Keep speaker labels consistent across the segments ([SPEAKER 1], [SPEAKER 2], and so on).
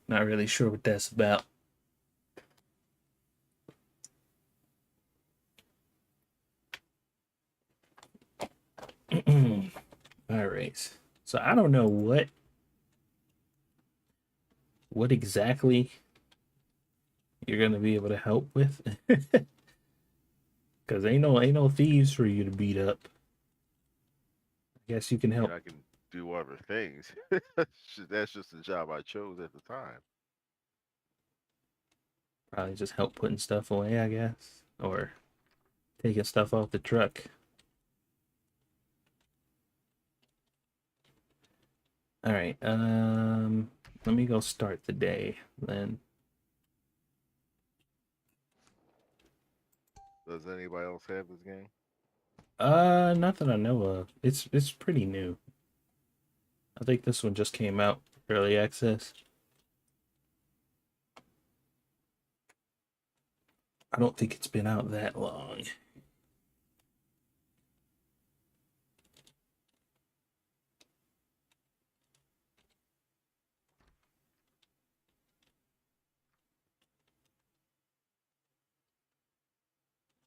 [SPEAKER 1] Not really sure what that's about. All right. So I don't know what exactly you're gonna be able to help with, because ain't no thieves for you to beat up. I guess you can
[SPEAKER 2] I mean,
[SPEAKER 1] help.
[SPEAKER 2] I can do other things. That's just the job I chose at the time.
[SPEAKER 1] Probably just help putting stuff away, I guess, or taking stuff off the truck. All right. Let me go start the day then.
[SPEAKER 2] Does anybody else have this game?
[SPEAKER 1] Nothing I know of. It's pretty new. I think this one just came out early access. I don't think it's been out that long.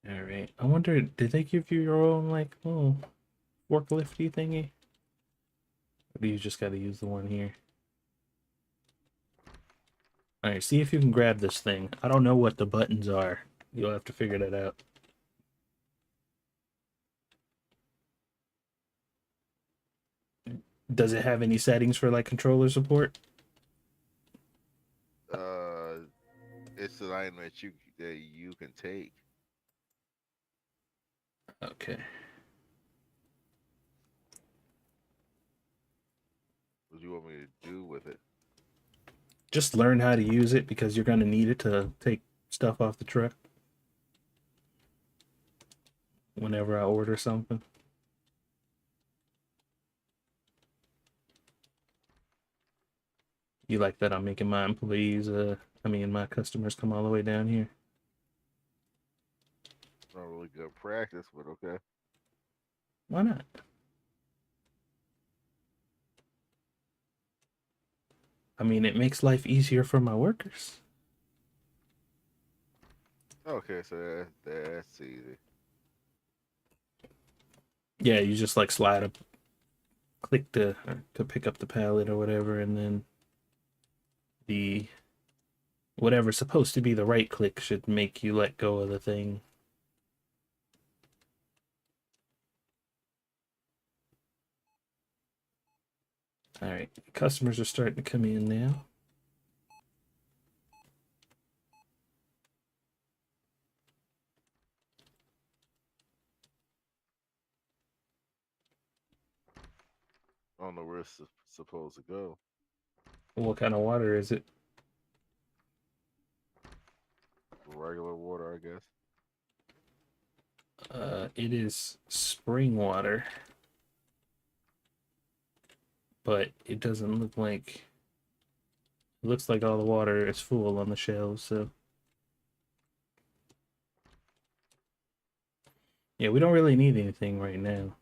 [SPEAKER 1] All right. I wonder, did they give you your own like little forklifty thingy? Or do you just got to use the one here? All right. See if you can grab this thing. I don't know what the buttons are. You'll have to figure that out. Does it have any settings for like controller support?
[SPEAKER 2] Uh, it's an item that you can take.
[SPEAKER 1] Okay.
[SPEAKER 2] What do you want me to do with it?
[SPEAKER 1] Just learn how to use it because you're gonna need it to take stuff off the truck whenever I order something. You like that I'm making my employees, my customers come all the way down here.
[SPEAKER 2] Not really good practice, but okay.
[SPEAKER 1] Why not? I mean, it makes life easier for my workers.
[SPEAKER 2] Okay, so that's easy.
[SPEAKER 1] Yeah, you just like slide up, click to pick up the pallet or whatever, and then the whatever's supposed to be the right click should make you let go of the thing. All right, customers are starting to come in now.
[SPEAKER 2] I don't know where it's supposed to go.
[SPEAKER 1] What kind of water is it?
[SPEAKER 2] Regular water, I guess.
[SPEAKER 1] It is spring water, but it doesn't look like. It looks like all the water is full on the shelves, so yeah, we don't really need anything right now.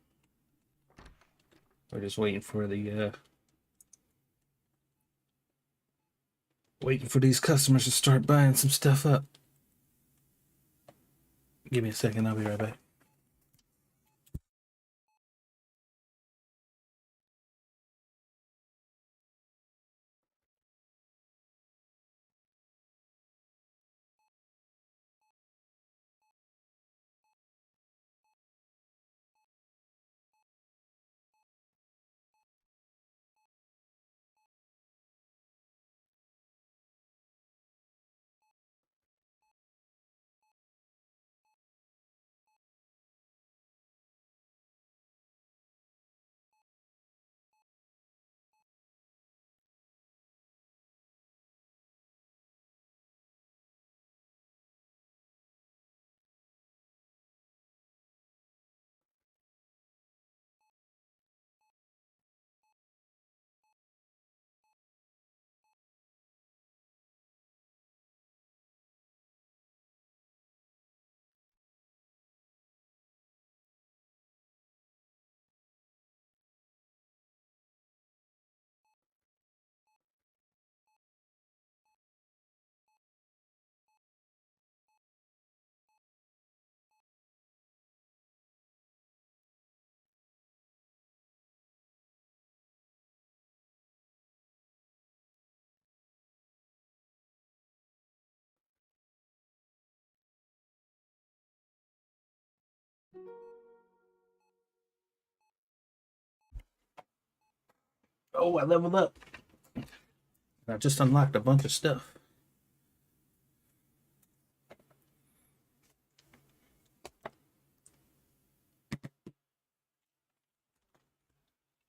[SPEAKER 1] We're just waiting for these customers to start buying some stuff up. Give me a second, I'll be right back. Oh, I leveled up. I just unlocked a bunch of stuff.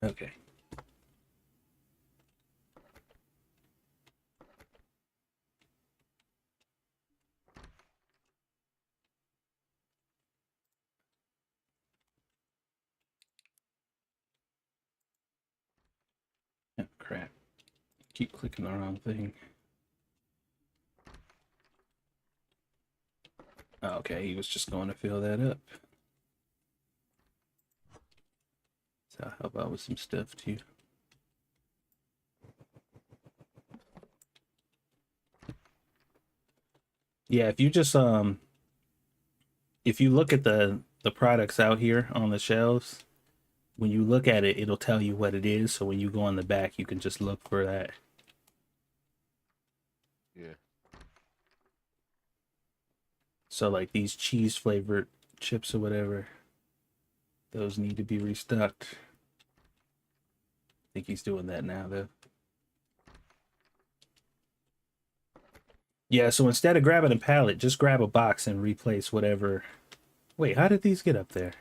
[SPEAKER 1] Okay. Oh, crap. Keep clicking the wrong thing. Oh, okay, he was just going to fill that up. So I'll help out with some stuff too. Yeah, if you just if you look at the products out here on the shelves, when you look at it, it'll tell you what it is. So when you go on the back, you can just look for that.
[SPEAKER 2] Yeah.
[SPEAKER 1] So like these cheese flavored chips or whatever, those need to be restocked. I think he's doing that now though. Yeah, so instead of grabbing a pallet, just grab a box and replace whatever. Wait, how did these get up there?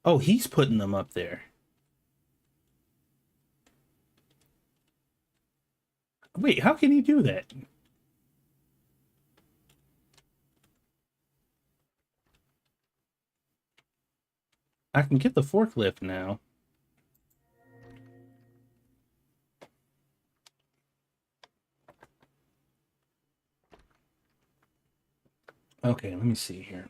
[SPEAKER 1] Oh, he's putting them up there. Wait, how can he do that? I can get the forklift now. Okay, let me see here.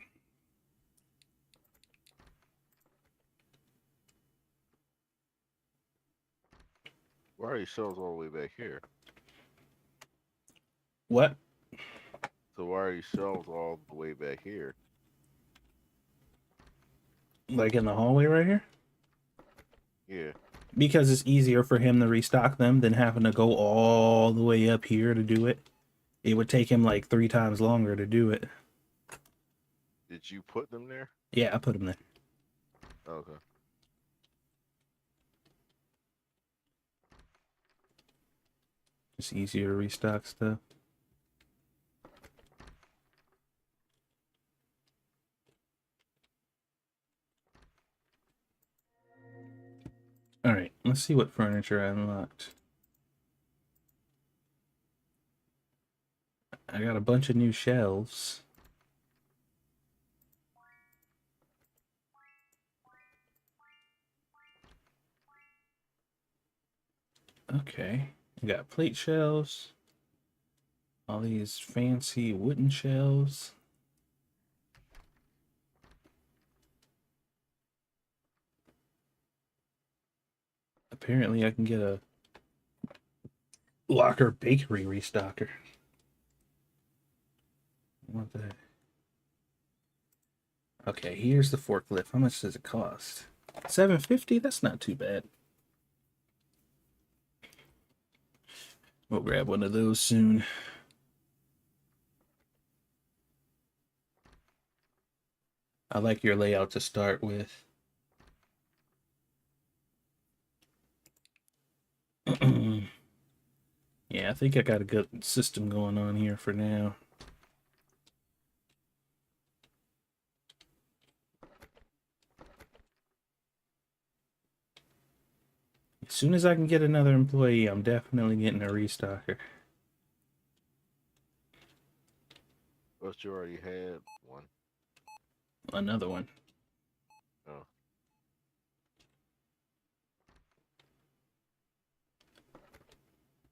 [SPEAKER 2] Why are your shelves all the way back here?
[SPEAKER 1] What?
[SPEAKER 2] So why are your shelves all the way back here?
[SPEAKER 1] Like in the hallway right here?
[SPEAKER 2] Yeah.
[SPEAKER 1] Because it's easier for him to restock them than having to go all the way up here to do it. It would take him like 3 times longer to do it.
[SPEAKER 2] Did you put them there?
[SPEAKER 1] Yeah, I put them there.
[SPEAKER 2] Okay.
[SPEAKER 1] It's easier to restock stuff. All right, let's see what furniture I unlocked. I got a bunch of new shelves. Okay, I got plate shelves. All these fancy wooden shelves. Apparently I can get a Locker Bakery restocker. What the? Okay, here's the forklift. How much does it cost? $750? That's not too bad. We'll grab one of those soon. I like your layout to start with. Yeah, I think I got a good system going on here for now. As soon as I can get another employee, I'm definitely getting a restocker.
[SPEAKER 2] But you already had one.
[SPEAKER 1] Another one.
[SPEAKER 2] Oh.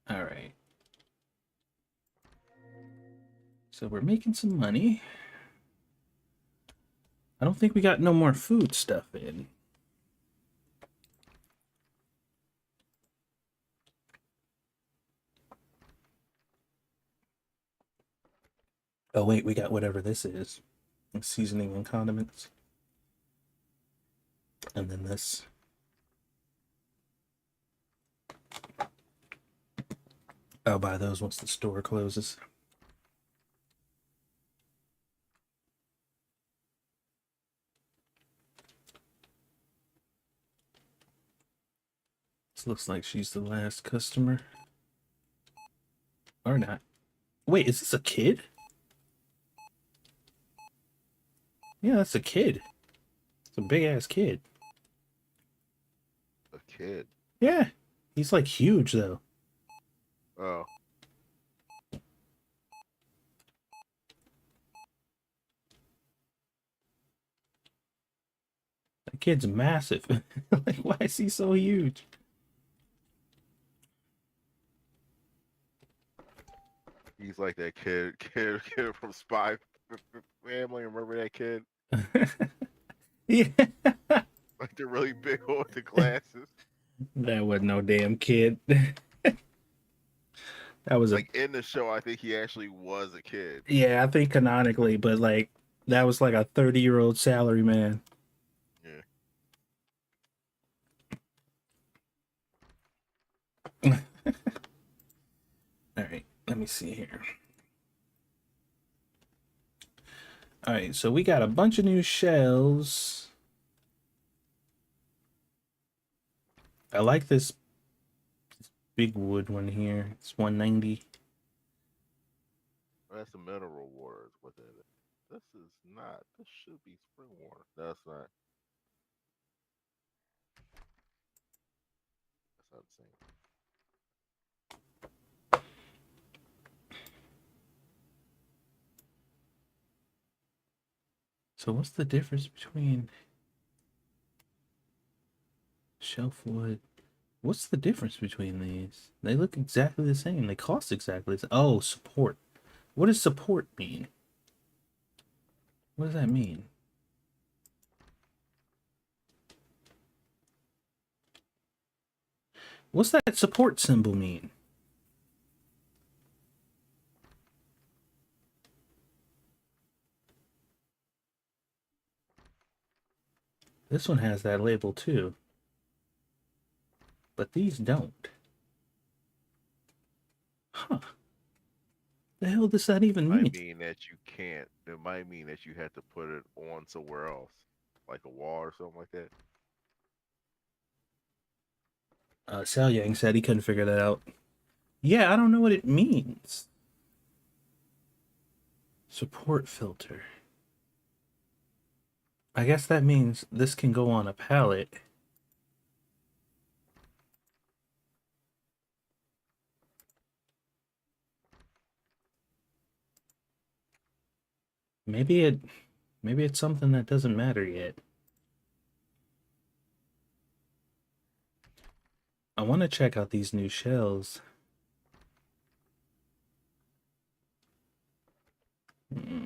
[SPEAKER 1] All right. So we're making some money. I don't think we got no more food stuff in. Oh wait, we got whatever this is. Seasoning and condiments. And then this. I'll buy those once the store closes. This looks like she's the last customer. Or not. Wait, is this a kid? Yeah, that's a kid. It's a big ass kid.
[SPEAKER 2] A kid.
[SPEAKER 1] Yeah. He's like huge though.
[SPEAKER 2] Oh,
[SPEAKER 1] That kid's massive. Like, why is he so huge?
[SPEAKER 2] he's like that kid from Spy Family. Remember that kid?
[SPEAKER 1] Yeah.
[SPEAKER 2] Like the really big one with the glasses.
[SPEAKER 1] That was no damn kid. That was a
[SPEAKER 2] Like in the show, I think he actually was a kid.
[SPEAKER 1] yeah, I think canonically, but like that was like a 30-year-old salary man.
[SPEAKER 2] Yeah.
[SPEAKER 1] All right, let me see here. All right, so we got a bunch of new shells. I like this big wood one here. It's 190.
[SPEAKER 2] That's the mineral water. Is what that is. This is not. This should be spring water. That's not. That's not the same.
[SPEAKER 1] So what's the difference between shelf wood? What's the difference between these? They look exactly the same. They cost exactly the same. Oh, support. What does support mean? What does that mean? What's that support symbol mean? This one has that label too, but these don't. Huh. The hell does that even
[SPEAKER 2] Might
[SPEAKER 1] mean?
[SPEAKER 2] mean that you can't. It might mean that you have to put it on somewhere else, like a wall or something like that.
[SPEAKER 1] Sal Yang said he couldn't figure that out. Yeah, I don't know what it means. Support filter. I guess that means this can go on a pallet. Maybe it maybe it's something that doesn't matter yet. I want to check out these new shells. Hmm.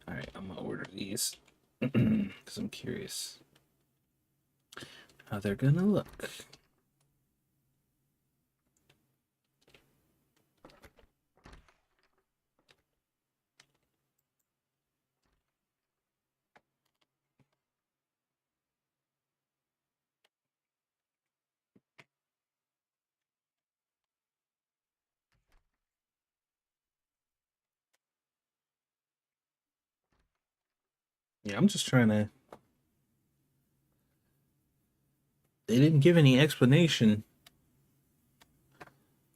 [SPEAKER 1] All right, I'm gonna order these because I'm curious how they're gonna look. Yeah, I'm just trying to. They didn't give any explanation.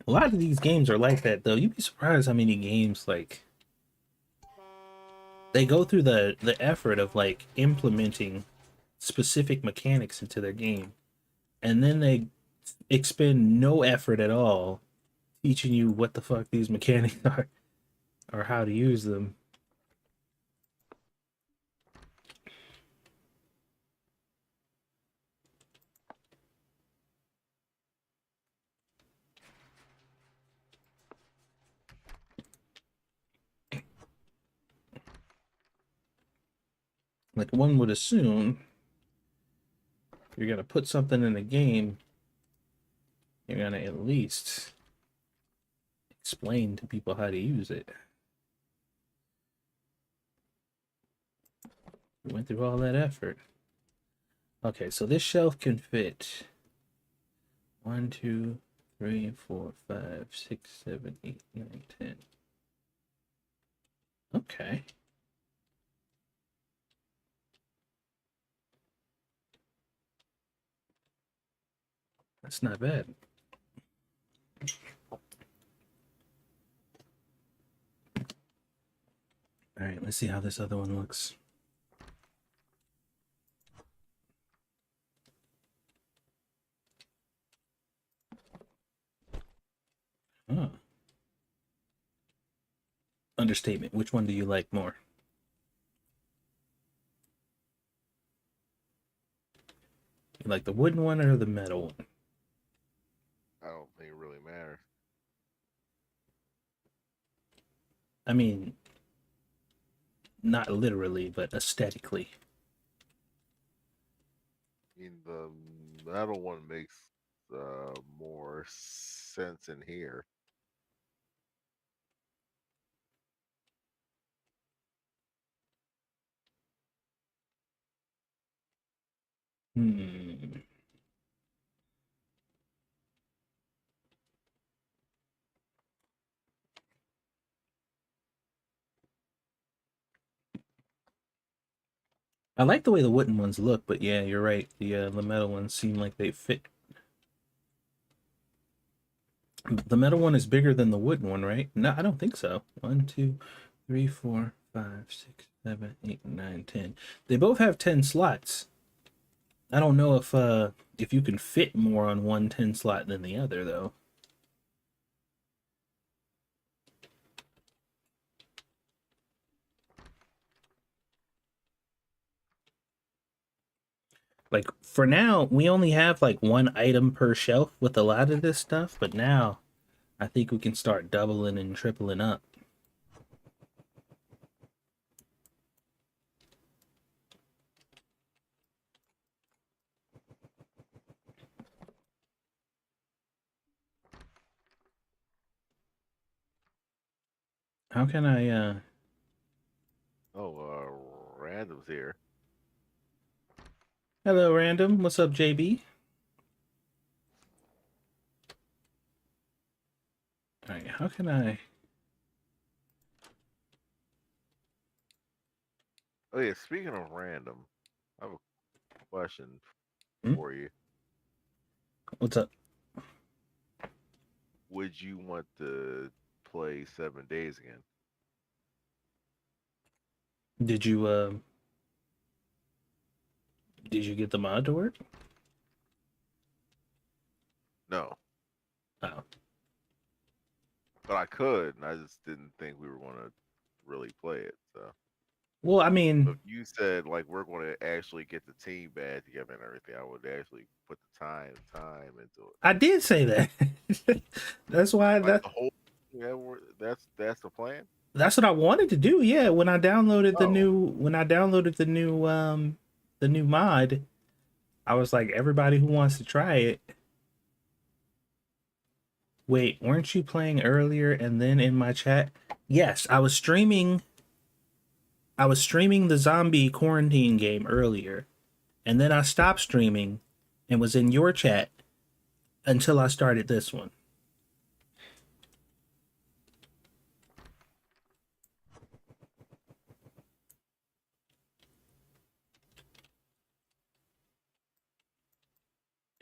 [SPEAKER 1] A lot of these games are like that, though. You'd be surprised how many games like they go through the effort of like implementing specific mechanics into their game, and then they expend no effort at all teaching you what the fuck these mechanics are or how to use them. Like one would assume, you're gonna put something in a game, you're gonna at least explain to people how to use it. We went through all that effort. Okay, so this shelf can fit 1, 2, 3, 4, 5, 6, 7, 8, 9, 10. Okay. That's not bad. All right, let's see how this other one looks. Oh. Understatement. Which one do you like more? You like the wooden one or the metal one?
[SPEAKER 2] I don't think it really matters.
[SPEAKER 1] I mean, not literally, but aesthetically.
[SPEAKER 2] I mean, the metal one makes more sense in here.
[SPEAKER 1] Hmm. I like the way the wooden ones look, but yeah, you're right. The metal ones seem like they fit. The metal one is bigger than the wooden one, right? No, I don't think so. 1, 2, 3, 4, 5, 6, 7, 8, 9, 10. They both have 10 slots. I don't know if you can fit more on one 10 slot than the other though. Like for now, we only have like one item per shelf with a lot of this stuff, but now I think we can start doubling and tripling up. How can I
[SPEAKER 2] Oh, random's here.
[SPEAKER 1] Hello random, what's up JB? All right, how can I
[SPEAKER 2] Oh yeah, speaking of random, I have a question
[SPEAKER 1] hmm?
[SPEAKER 2] for you.
[SPEAKER 1] What's up?
[SPEAKER 2] Would you want to play 7 days again?
[SPEAKER 1] Did you did you get the mod to work?
[SPEAKER 2] No,
[SPEAKER 1] Oh.
[SPEAKER 2] but I could, and I just didn't think we were going to really play it. So,
[SPEAKER 1] Well, I
[SPEAKER 2] so
[SPEAKER 1] mean,
[SPEAKER 2] if you said like we're going to actually get the team back together and everything, I would actually put the time into it.
[SPEAKER 1] I did say that. That's why
[SPEAKER 2] Like the whole, yeah, that's the plan.
[SPEAKER 1] that's what I wanted to do. Yeah,
[SPEAKER 2] Oh,
[SPEAKER 1] when I downloaded the new mod, I was like everybody who wants to try it. Wait, weren't you playing earlier and then in my chat? Yes, I was streaming the zombie quarantine game earlier, and then I stopped streaming and was in your chat until I started this one.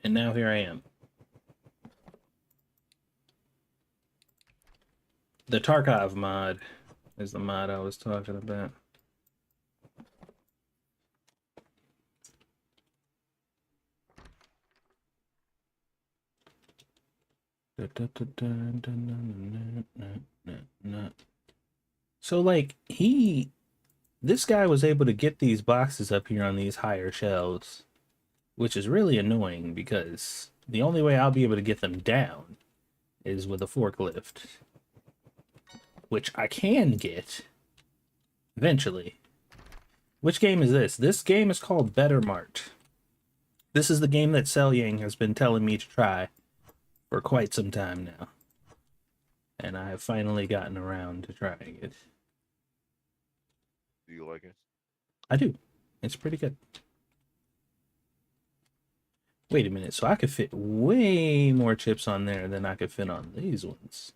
[SPEAKER 1] And now here I am. The Tarkov mod is the mod I was talking about. So like this guy was able to get these boxes up here on these higher shelves, which is really annoying because the only way I'll be able to get them down is with a forklift, which I can get eventually. Which game is this? This game is called Better Mart. This is the game that Sel Yang has been telling me to try for quite some time now. And I have finally gotten around to trying it.
[SPEAKER 2] do you like it?
[SPEAKER 1] I do. It's pretty good. Wait a minute, so I could fit way more chips on there than I could fit on these ones.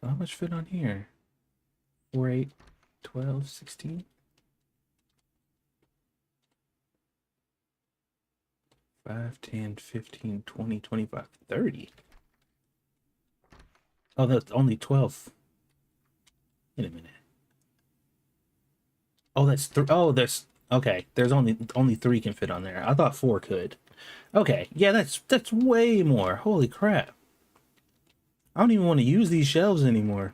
[SPEAKER 1] So how much fit on here? 4, 8, 12, 16? 5, 10, 15, 20, 25, 30. Oh, that's only 12. Wait a minute. Oh, that's three. Oh, there's okay. There's only three can fit on there. I thought four could. Okay, yeah, that's way more. Holy crap! I don't even want to use these shelves anymore.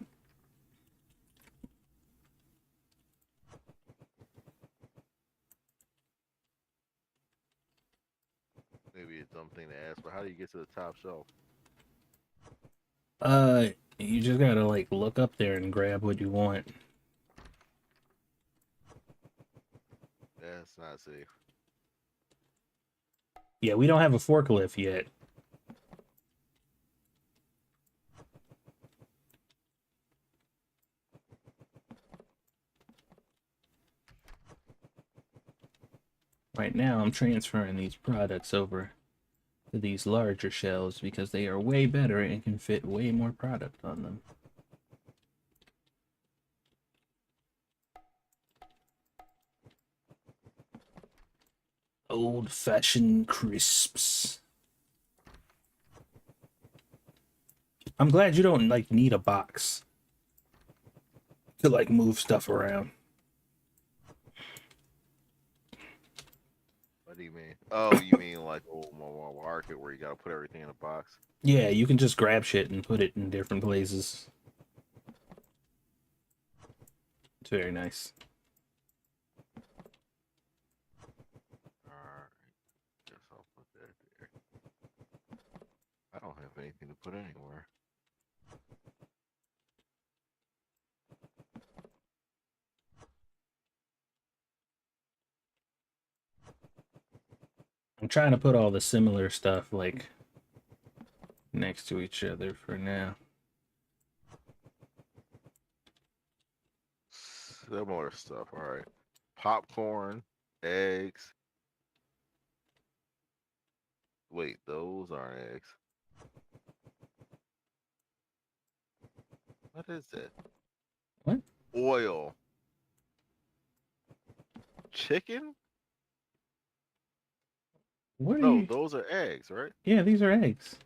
[SPEAKER 2] Maybe a dumb thing to ask, but how do you get to the top shelf?
[SPEAKER 1] You just gotta like look up there and grab what you want.
[SPEAKER 2] That's not safe.
[SPEAKER 1] Yeah, we don't have a forklift yet. Right now, I'm transferring these products over to these larger shelves because they are way better and can fit way more product on them. Old-fashioned crisps. I'm glad you don't like need a box to like move stuff around.
[SPEAKER 2] What do you mean? Oh, you mean like old market where you gotta put everything in a box?
[SPEAKER 1] Yeah, you can just grab shit and put it in different places. It's very nice.
[SPEAKER 2] Alright, guess I'll put that there. I don't have anything to put anywhere.
[SPEAKER 1] I'm trying to put all the similar stuff like next to each other for now.
[SPEAKER 2] Similar stuff. All right. Popcorn, eggs. Wait, those aren't eggs. What is that?
[SPEAKER 1] What?
[SPEAKER 2] Oil. Chicken?
[SPEAKER 1] What are
[SPEAKER 2] No,
[SPEAKER 1] you?
[SPEAKER 2] those are eggs, right?
[SPEAKER 1] Yeah, these are eggs.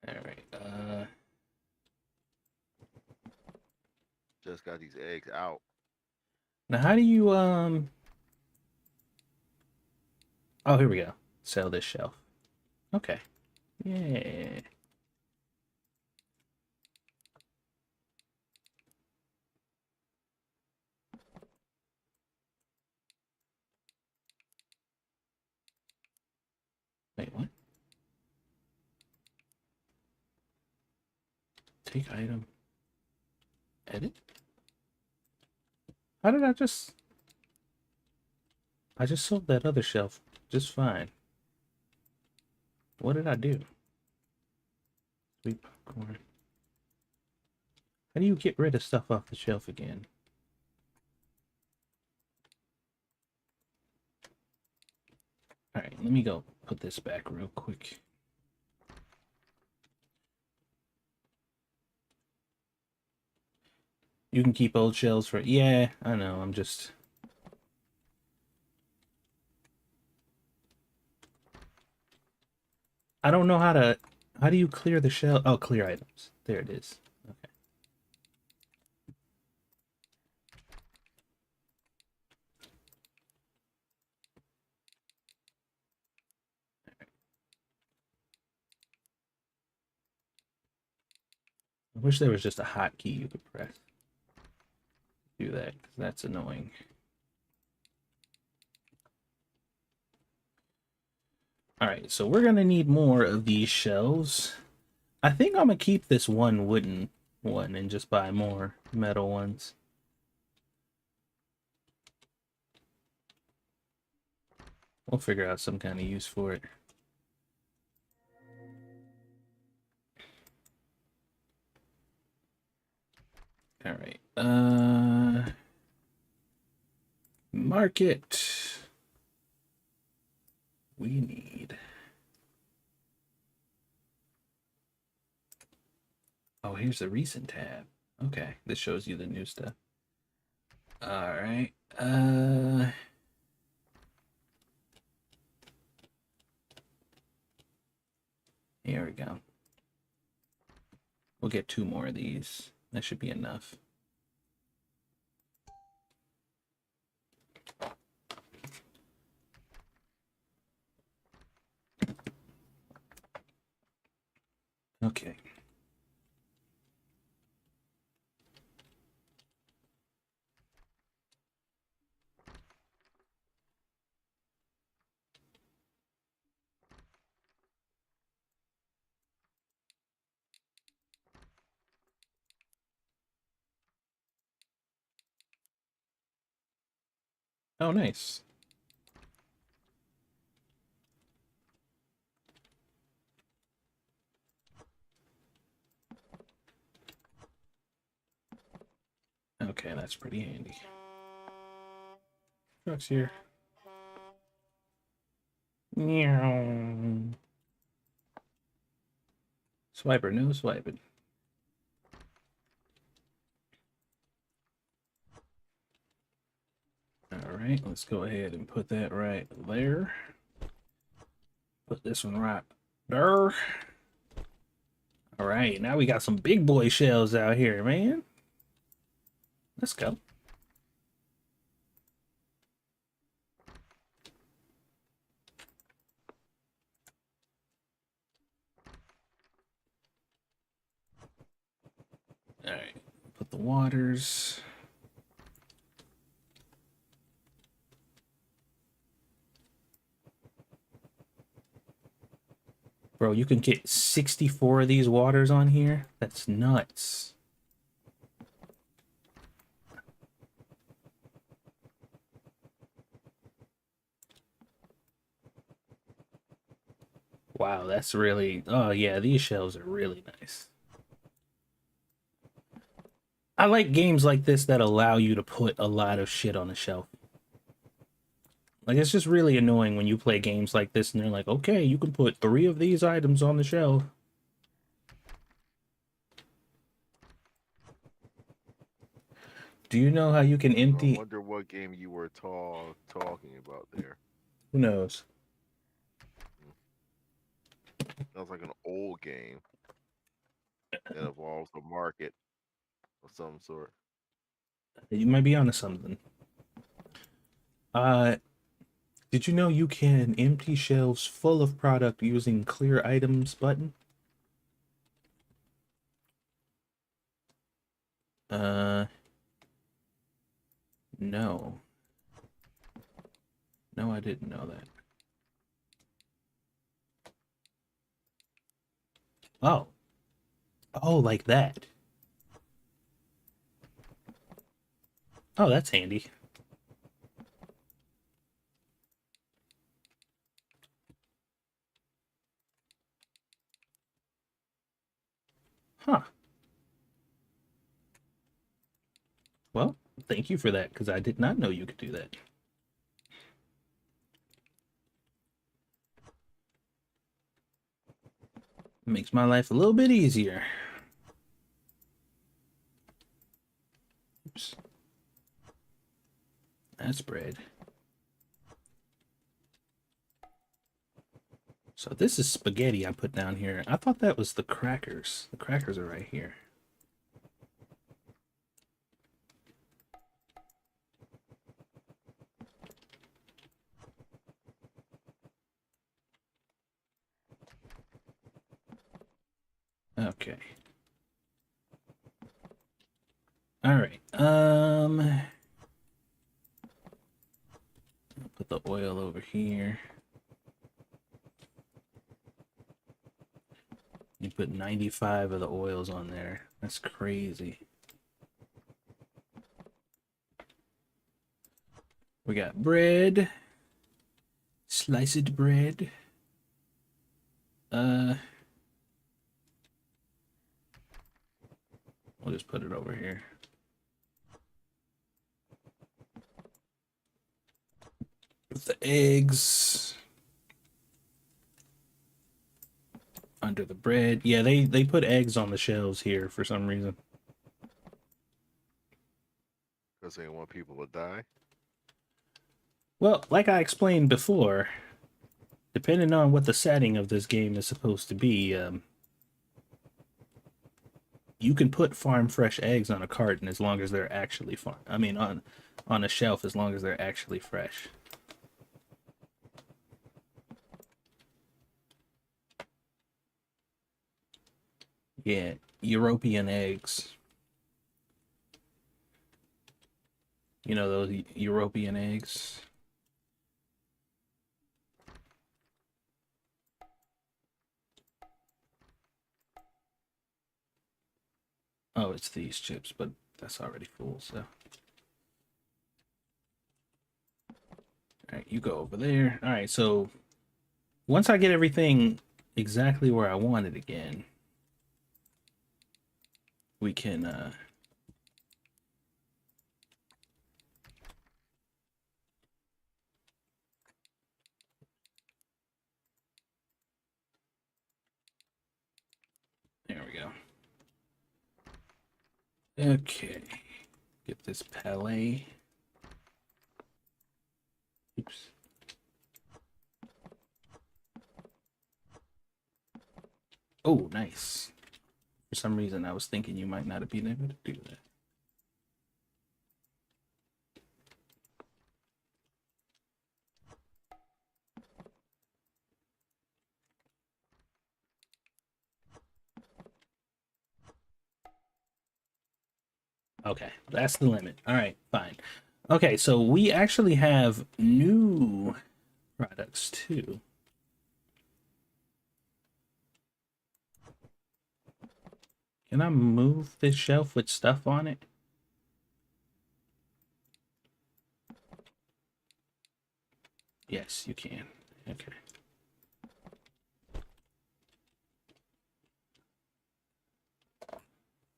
[SPEAKER 1] All right.
[SPEAKER 2] Just got these eggs out.
[SPEAKER 1] Now how do you Oh, here we go. Sell this shelf. Okay. Yeah. Wait, what? Take item. Edit? How did I just sold that other shelf just fine. What did I do? Sweet popcorn. How do you get rid of stuff off the shelf again? All right, let me go put this back real quick. You can keep old shelves for... Yeah, I know, I'm just... I don't know how to... How do you clear the shell? Oh, clear items. There it is. Okay. I wish there was just a hotkey you could press. Do that, because that's annoying. Alright, so we're gonna need more of these shelves. I think I'm gonna keep this one wooden one and just buy more metal ones. We'll figure out some kind of use for it. Alright, market. We need here's the recent tab. Okay, this shows you the new stuff. All right. Here we go. We'll get 2 more of these. That should be enough. Okay. Oh, nice. Okay, that's pretty handy. Truck's here. Meow. Swiper, no swiping. All right, let's go ahead and put that right there. Put this one right there. All right, now we got some big boy shells out here, man. Let's go. All right, put the waters. Bro, you can get 64 of these waters on here? That's nuts. Wow, that's really... Oh, yeah, these shells are really nice. I like games like this that allow you to put a lot of shit on the shelf. Like, it's just really annoying when you play games like this and they're like, okay, you can put 3 of these items on the shelf. Do you know how you can
[SPEAKER 2] I
[SPEAKER 1] empty...
[SPEAKER 2] wonder what game you were talking about there.
[SPEAKER 1] Who knows?
[SPEAKER 2] That was like an old game that involves a market of some sort.
[SPEAKER 1] You might be onto something. Uh, did you know you can empty shelves full of product using clear items button? Uh, no. No, I didn't know that. Oh. Oh, like that. Oh, that's handy. Huh. Well, thank you for that, because I did not know you could do that. Makes my life a little bit easier. Oops. That's bread. So this is spaghetti I put down here. I thought that was the crackers. The crackers are right here. Okay. All right. Put the oil over here. You put 95 of the oils on there. That's crazy. We got bread. Sliced bread. We'll just put it over here. With the eggs. under the bread. Yeah, they put eggs on the shelves here for some reason.
[SPEAKER 2] Because they want people to die.
[SPEAKER 1] Well, like I explained before, depending on what the setting of this game is supposed to be, you can put farm fresh eggs on a carton as long as they're actually farm. I mean, on a shelf as long as they're actually fresh. Yeah, European eggs. You know those European eggs? Oh, it's these chips, but that's already full, so. Alright, you go over there. Alright, so once I get everything exactly where I want it again, we can there we go. Okay. Get this palette. Oops. Oh, nice. For some reason, I was thinking you might not have been able to do that. Okay, that's the limit. All right, fine. Okay, so we actually have new products too. Can I move this shelf with stuff on it? Yes, you can. Okay.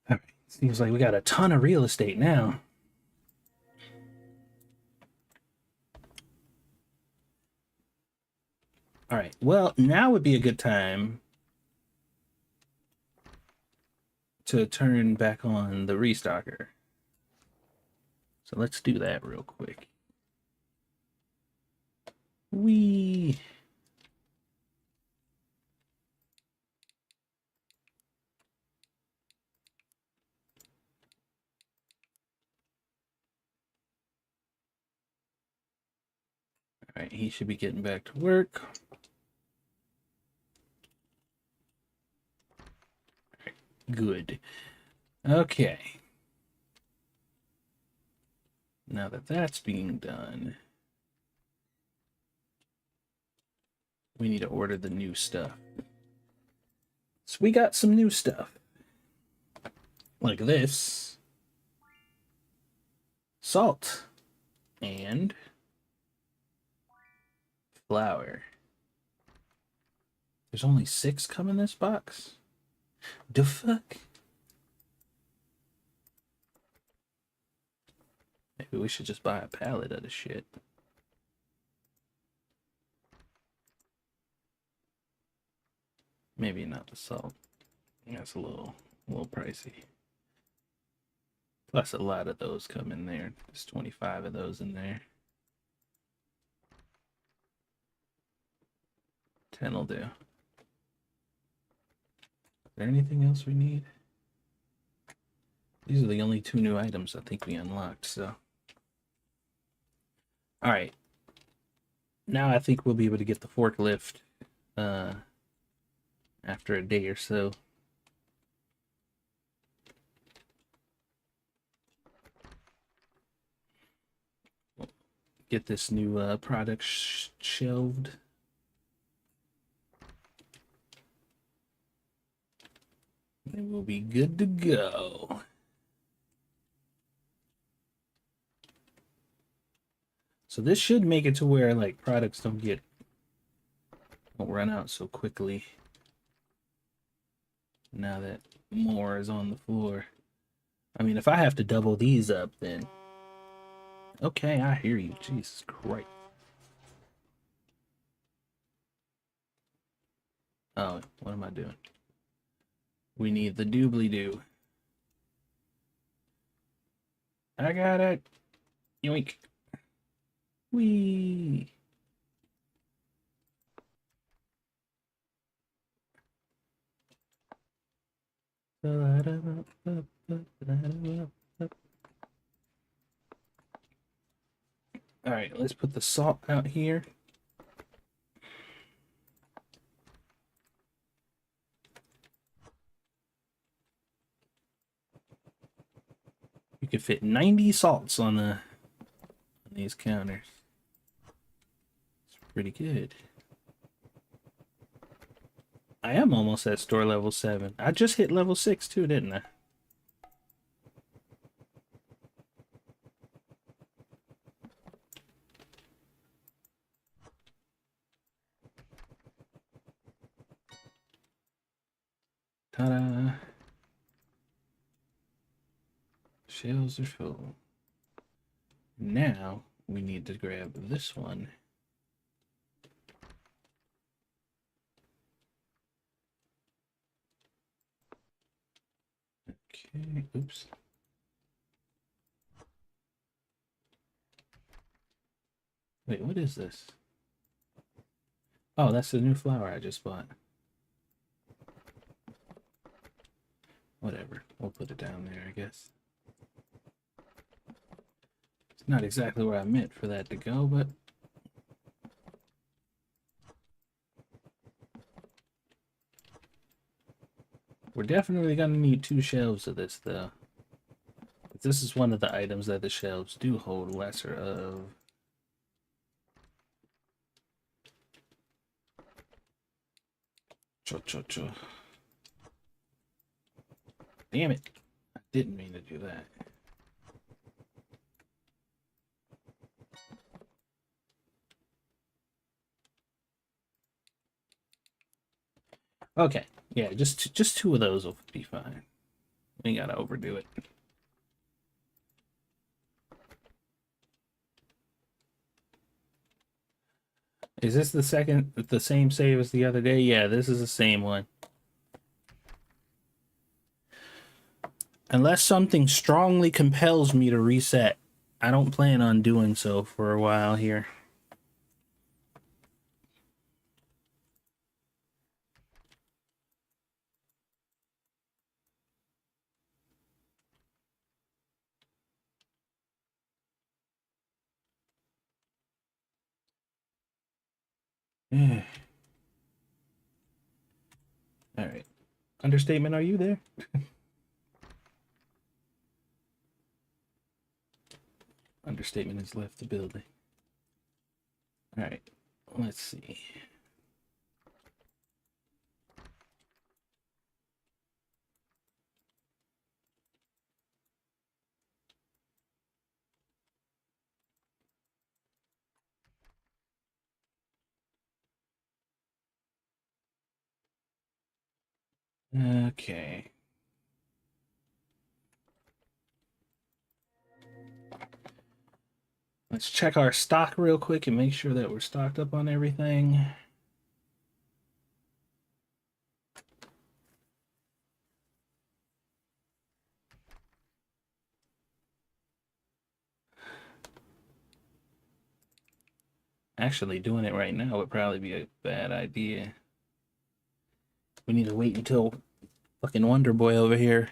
[SPEAKER 1] All right. Seems like we got a ton of real estate now. All right. Well, now would be a good time to turn back on the restocker. So let's do that real quick. We All right, he should be getting back to work. Good. Okay. Now that that's being done, we need to order the new stuff. So we got some new stuff. Like this. Salt. And flour. There's only 6 come in this box? The fuck? Maybe we should just buy a pallet of the shit. Maybe not the salt. That's a little pricey. Plus a lot of those come in there. There's 25 of those in there. 10 will do. Is there anything else we need? These are the only 2 new items I think we unlocked, so. Alright. Now I think we'll be able to get the forklift after a day or so. Get this new product shelved. And we'll be good to go. So this should make it to where like products don't run out so quickly. Now that more is on the floor. I mean, if I have to double these up, then okay, I hear you. Jesus Christ. Oh, what am I doing? We need the doobly doo. I got it. Yoink. Wee. All right, let's put the salt out here. You can fit 90 salts on these counters. It's pretty good. I am almost at store level 7. I just hit level 6 too, didn't I? Ta-da! Shelves are full. Now we need to grab this one. Okay, oops. Wait, what is this? Oh, that's the new flower I just bought. Whatever, we'll put it down there, I guess. It's not exactly where I meant for that to go, but we're definitely gonna need 2 shelves of this, though. This is one of the items that the shelves do hold lesser of. Cho. Damn it. I didn't mean to do that. Okay. Yeah, just 2 of those will be fine. We gotta overdo it. Is this the same save as the other day? Yeah, this is the same one. Unless something strongly compels me to reset, I don't plan on doing so for a while here. All right. Understatement, are you there? Understatement has left the building. All right. Let's see. Okay. Let's check our stock real quick and make sure that we're stocked up on everything. Actually, doing it right now would probably be a bad idea. We need to wait until fucking Wonder Boy over here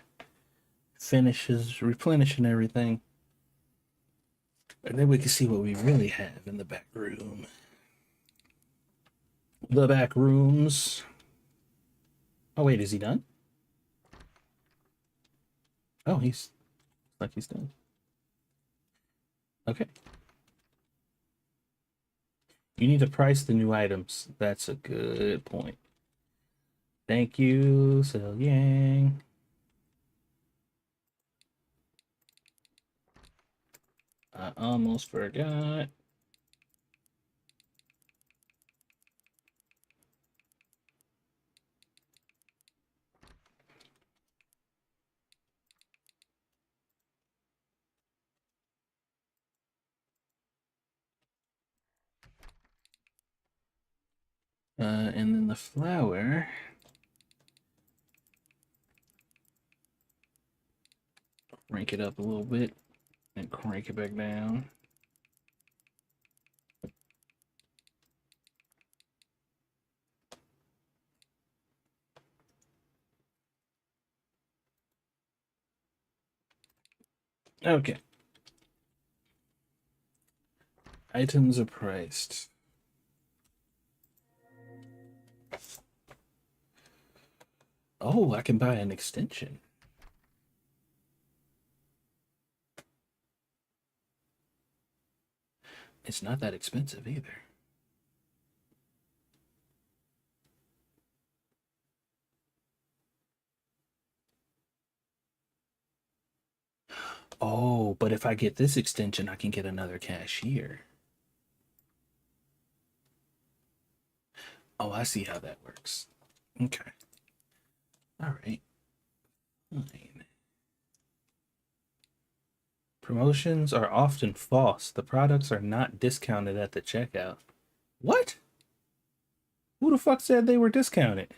[SPEAKER 1] finishes replenishing everything. And then we can see what we really have in the back room. The back rooms. Oh, wait, is he done? Oh, he's like he's done. Okay. You need to price the new items. That's a good point. Thank you, Sel Yang. I almost forgot. And then the flour. Crank it up a little bit and crank it back down. Okay. Items are priced. Oh, I can buy an extension. It's not that expensive either. Oh, but if I get this extension, I can get another cashier. Oh, I see how that works. Okay. All right. Fine. Promotions are often false. The products are not discounted at the checkout. What? Who the fuck said they were discounted?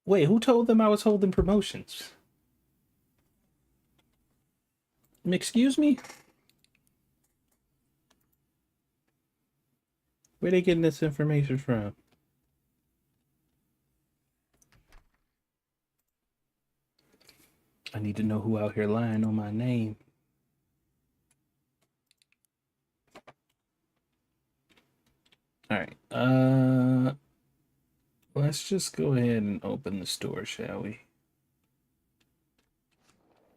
[SPEAKER 1] Wait, who told them I was holding promotions? Excuse me? Where they getting this information from? I need to know who out here lying on my name. All right. Let's just go ahead and open the store, shall we?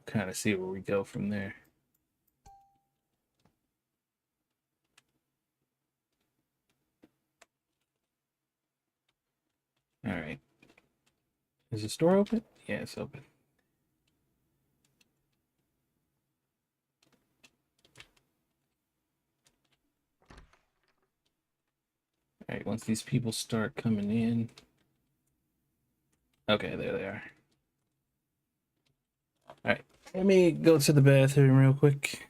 [SPEAKER 1] Kind of see where we go from there. All right. Is the store open? Yeah, it's open. All right, once these people start coming in. Okay, there they are. All right, let me go to the bathroom real quick.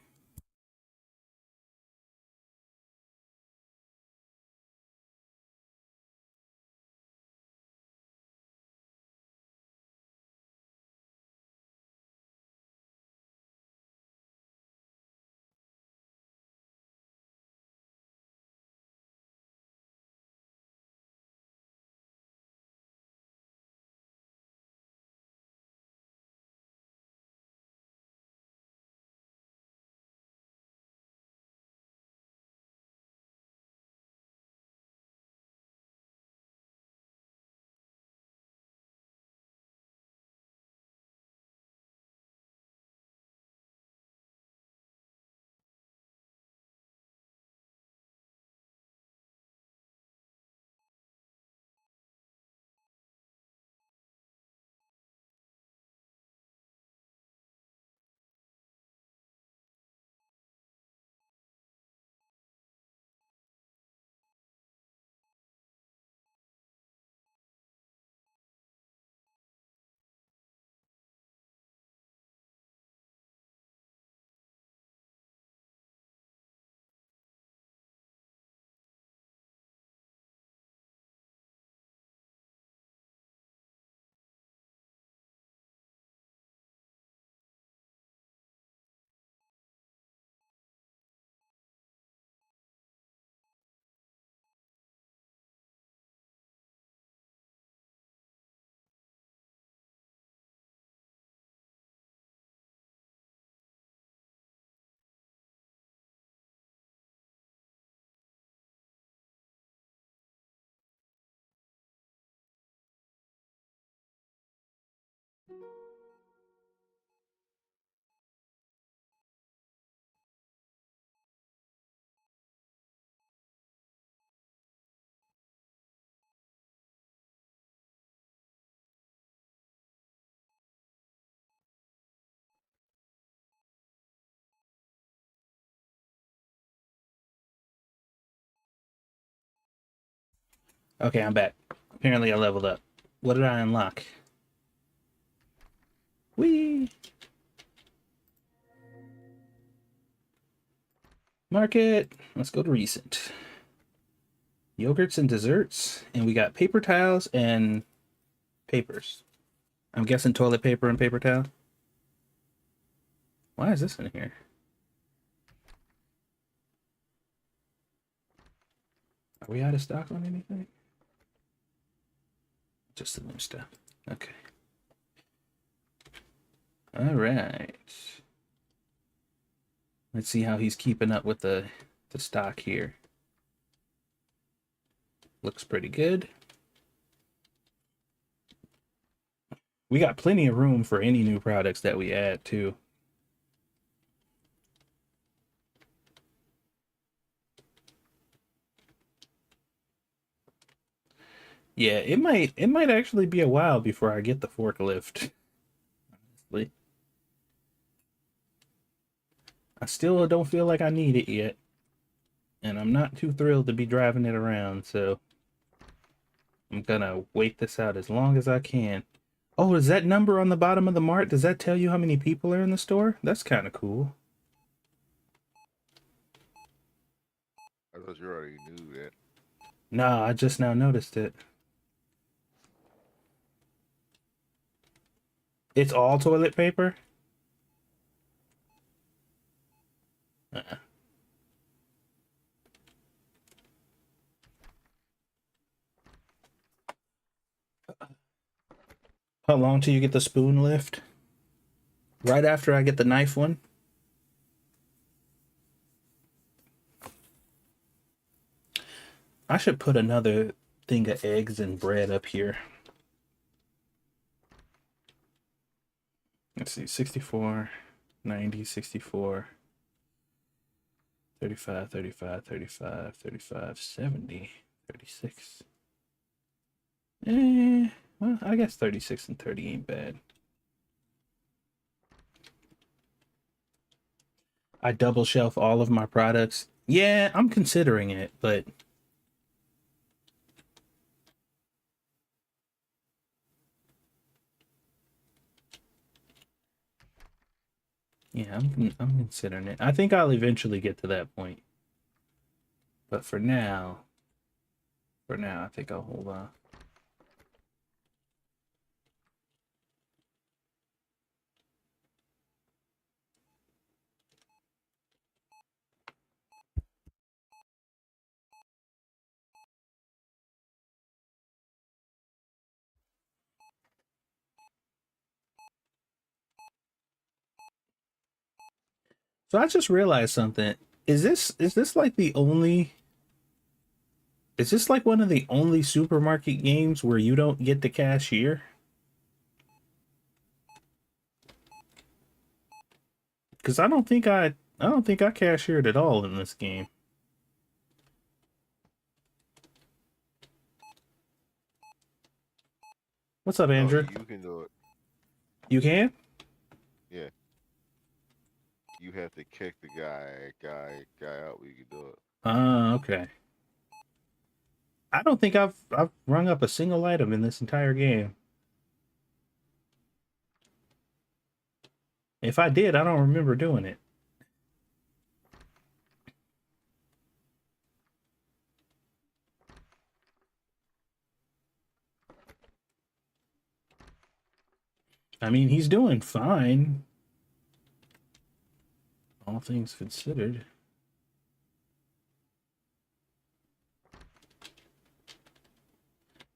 [SPEAKER 1] Okay, I'm back. Apparently, I leveled up. What did I unlock? Whee! Market. Let's go to recent. Yogurts and desserts, and we got paper towels and papers. I'm guessing toilet paper and paper towel. Why is this in here? Are we out of stock on anything? Just the new stuff. Okay. All right. Let's see how he's keeping up with the stock here. Looks pretty good. We got plenty of room for any new products that we add too. Yeah, it might actually be a while before I get the forklift. Honestly, I still don't feel like I need it yet, and I'm not too thrilled to be driving it around, so I'm gonna wait this out as long as I can. Oh, is that number on the bottom of the Mart? Does that tell you how many people are in the store? That's kind of cool.
[SPEAKER 2] I thought you already knew that.
[SPEAKER 1] Nah, I just now noticed it. It's all toilet paper? Uh-uh. How long till you get the spoon lift? Right after I get the knife one? I should put another thing of eggs and bread up here. Let's see, 64, 90, 64, 35, 35, 35, 35, 70, 36. Well, I guess 36 and 30 ain't bad. I double shelf all of my products. Yeah, I'm considering it, but yeah, I'm considering it. I think I'll eventually get to that point. But for now, I think I'll hold on. So I just realized something. Is this like the only is this like one of the only supermarket games where you don't get the cashier? Because I don't think I cashiered at all in this game. What's up,
[SPEAKER 2] No,
[SPEAKER 1] Andrew?
[SPEAKER 2] you can do it.
[SPEAKER 1] You can?
[SPEAKER 2] Yeah, you have to kick the guy out. You can do it.
[SPEAKER 1] Okay. I don't think I've rung up a single item in this entire game. If I did, I don't remember doing it. I mean, he's doing fine, all things considered.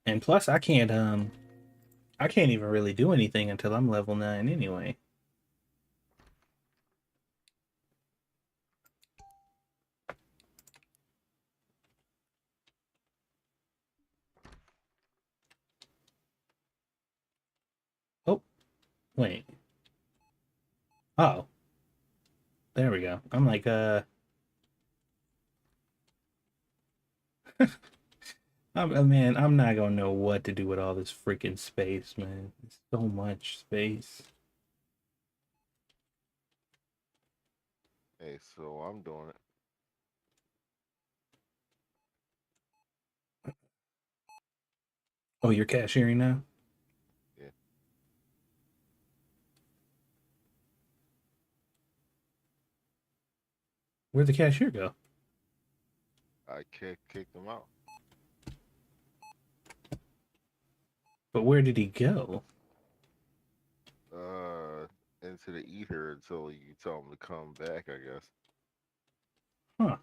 [SPEAKER 1] And plus, I can't even really do anything until I'm level 9 anyway. Oh, wait. Oh, there we go. I'm like, man, I'm not gonna know what to do with all this freaking space, man. It's so much space.
[SPEAKER 2] Hey, so I'm doing it.
[SPEAKER 1] Oh, you're cashiering now?
[SPEAKER 2] Yeah,
[SPEAKER 1] Where'd the cashier go?
[SPEAKER 2] I kicked him out.
[SPEAKER 1] But where did he go?
[SPEAKER 2] Uh, into the ether until you tell him to come back, I guess.
[SPEAKER 1] Huh.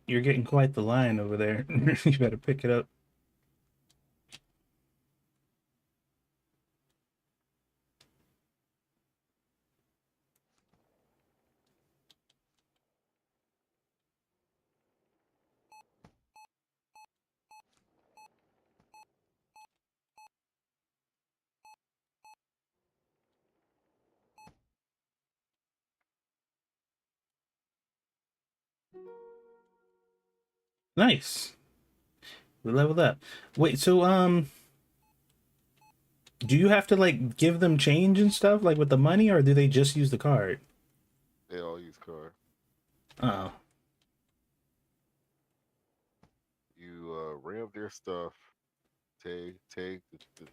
[SPEAKER 1] You're getting quite the line over there. You better pick it up. Nice. We leveled up. Wait, so do you have to like give them change and stuff like with the money, or do they just use the card?
[SPEAKER 2] They all use card.
[SPEAKER 1] Oh,
[SPEAKER 2] You ram their stuff, take the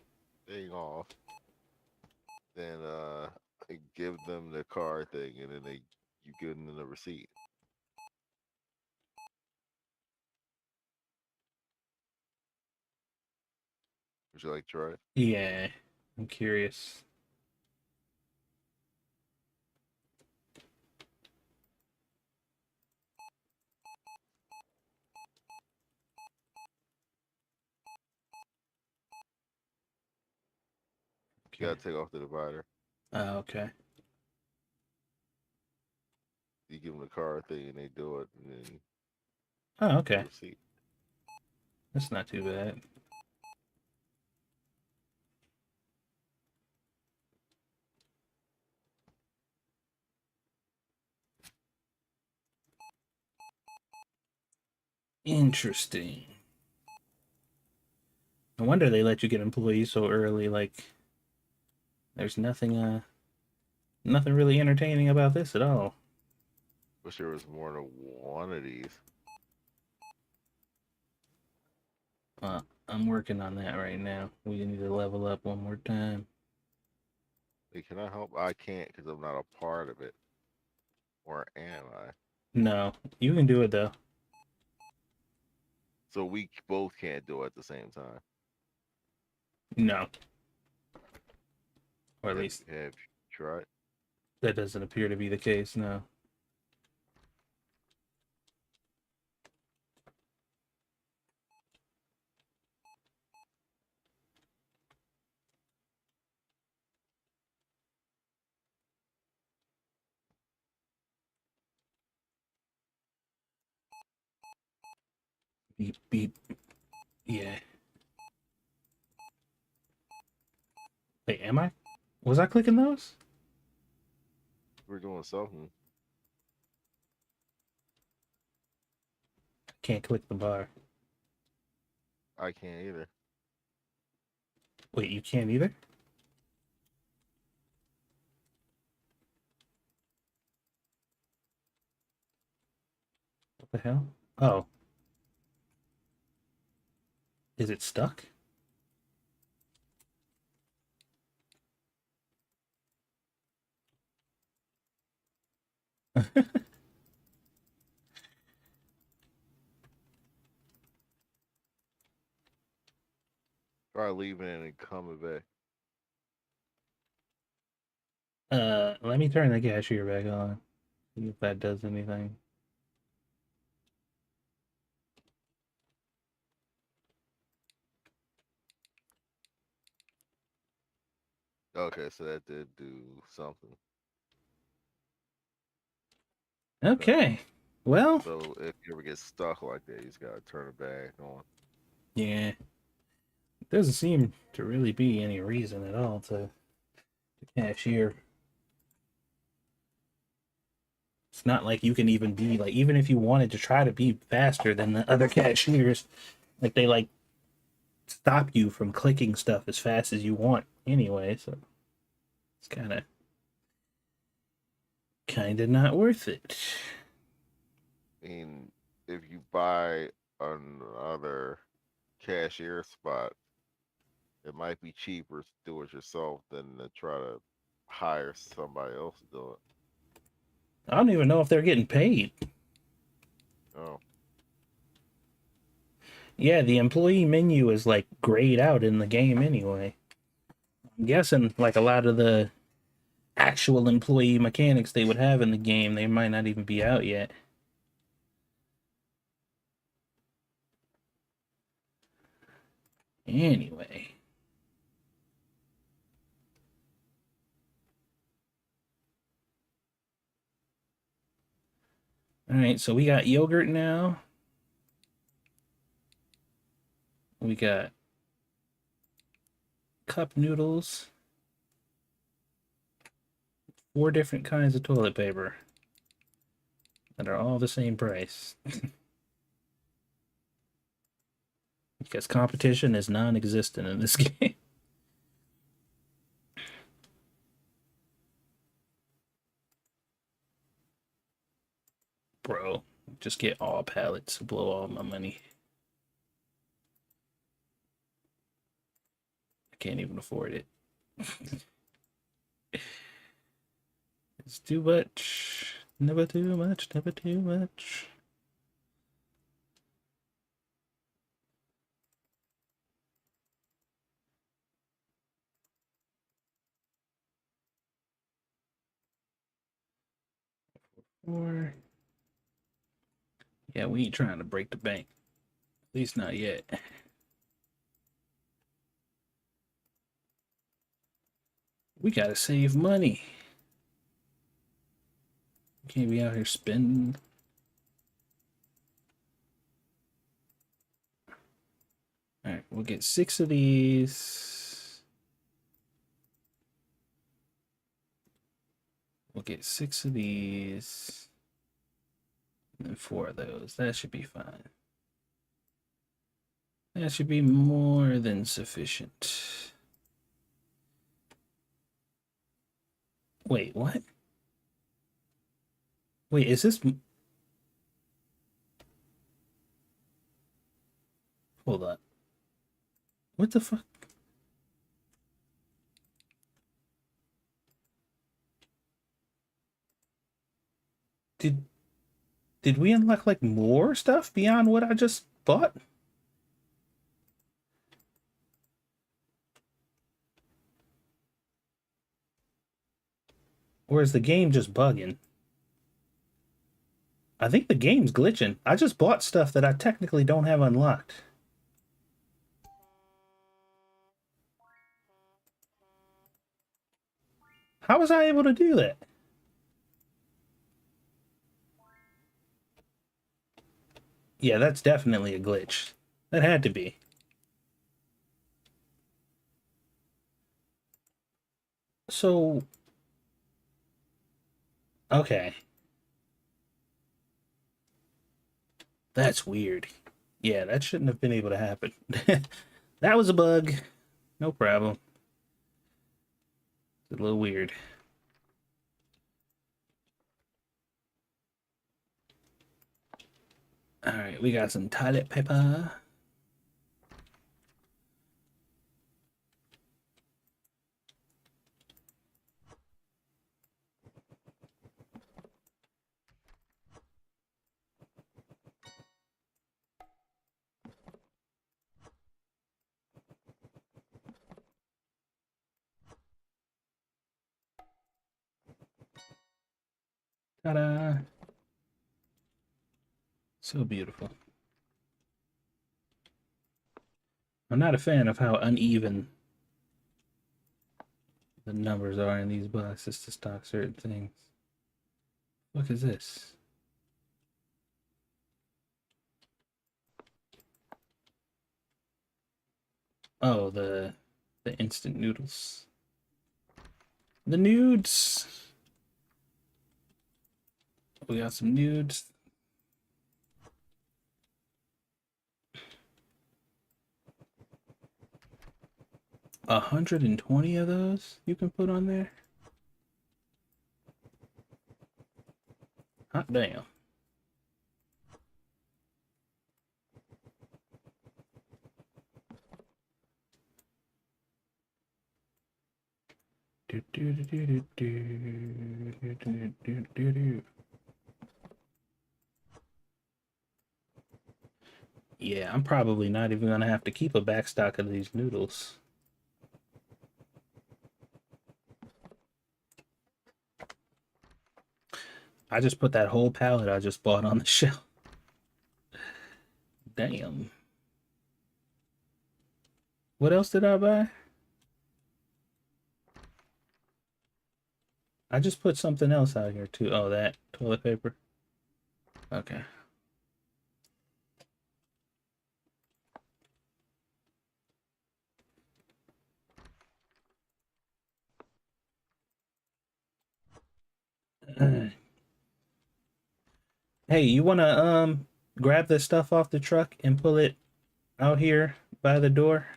[SPEAKER 2] thing off, then give them the card thing, and then they you give them the receipt. Would you like to try it?
[SPEAKER 1] yeah. I'm curious.
[SPEAKER 2] You
[SPEAKER 1] Okay.
[SPEAKER 2] gotta take off the divider.
[SPEAKER 1] Oh, okay.
[SPEAKER 2] You give them the card thing, and they do it, and then
[SPEAKER 1] Oh,
[SPEAKER 2] the
[SPEAKER 1] okay.
[SPEAKER 2] receipt.
[SPEAKER 1] That's not too bad. Interesting. No wonder they let you get employees so early. Like, there's nothing really entertaining about this at all.
[SPEAKER 2] Wish there was more than one of these.
[SPEAKER 1] I'm working on that right now. We need to level up one more time.
[SPEAKER 2] Hey, can I help? I can't because I'm not a part of it. Or am I?
[SPEAKER 1] No, you can do it though.
[SPEAKER 2] So we both can't do it at the same time.
[SPEAKER 1] No, or at
[SPEAKER 2] Have
[SPEAKER 1] least
[SPEAKER 2] have you tried?
[SPEAKER 1] that doesn't appear to be the case. No. Beep beep. Yeah. Wait, am I? Was I clicking those?
[SPEAKER 2] We're doing something.
[SPEAKER 1] Can't click the bar.
[SPEAKER 2] I can't either.
[SPEAKER 1] Wait, you can't either? What the hell? Oh, is it stuck?
[SPEAKER 2] Try leaving it and coming back.
[SPEAKER 1] Let me turn the cashier back on. See if that does anything.
[SPEAKER 2] Okay, so that did do something. Okay.
[SPEAKER 1] Okay. Well,
[SPEAKER 2] So if you ever get stuck like that, you just gotta turn it back on.
[SPEAKER 1] yeah. Doesn't seem to really be any reason at all to cashier. It's not like you can even be like, even if you wanted to try to be faster than the other cashiers, like they like stop you from clicking stuff as fast as you want anyway. So it's kind of not worth it.
[SPEAKER 2] I mean, if you buy another cashier spot, it might be cheaper to do it yourself than to try to hire somebody else to do
[SPEAKER 1] I don't even know if they're getting paid.
[SPEAKER 2] it. Oh,
[SPEAKER 1] Yeah, the employee menu is like grayed out in the game anyway. I'm guessing like a lot of the actual employee mechanics they would have in the game, they might not even be out yet. Anyway. Alright, so we got yogurt now. We got cup noodles. 4 different kinds of toilet paper that are all the same price. Because competition is non existent in this game. Bro, just get all pallets, blow all my money. I can't even afford it. It's too much. Never too much, never too much. Or yeah, we ain't trying to break the bank. At least not yet. We gotta save money. Can't be out here spending. Alright, we'll get 6 of these. We'll get 6 of these. And then 4 of those. That should be fine. That should be more than sufficient. Wait, what? Wait, is this... Hold up. What the fuck? Did did we unlock like more stuff beyond what I just bought? Or is the game just bugging? I think the game's glitching. I just bought stuff that I technically don't have unlocked. How was I able to do that? Yeah, that's definitely a glitch. That had to be. So, okay. That's weird. Yeah, that shouldn't have been able to happen. That was a bug. No problem. It's a little weird. Alright, we got some toilet paper. Ta-da! So beautiful. I'm not a fan of how uneven the numbers are in these boxes to stock certain things. What is this? Oh, the instant noodles. The nudes. We got some nudes. 120 of those you can put on there. Hot damn. Yeah, I'm probably not even gonna have to keep a backstock of these noodles. I just put that whole pallet I just bought on the shelf. Damn. What else did I buy? I just put something else out here too. Oh, that toilet paper. Okay. Hey, you wanna grab the stuff off the truck and pull it out here by the door?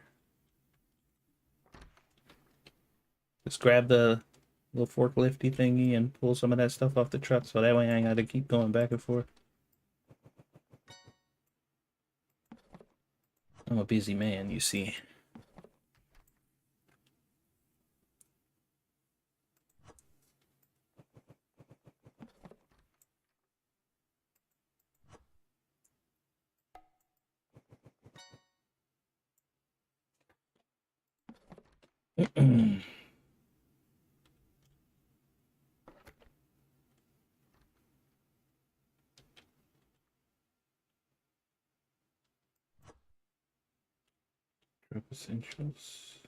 [SPEAKER 1] Just grab the little forklifty thingy and pull some of that stuff off the truck so that way I ain't gotta keep going back and forth. I'm a busy man, you see. Drop essentials.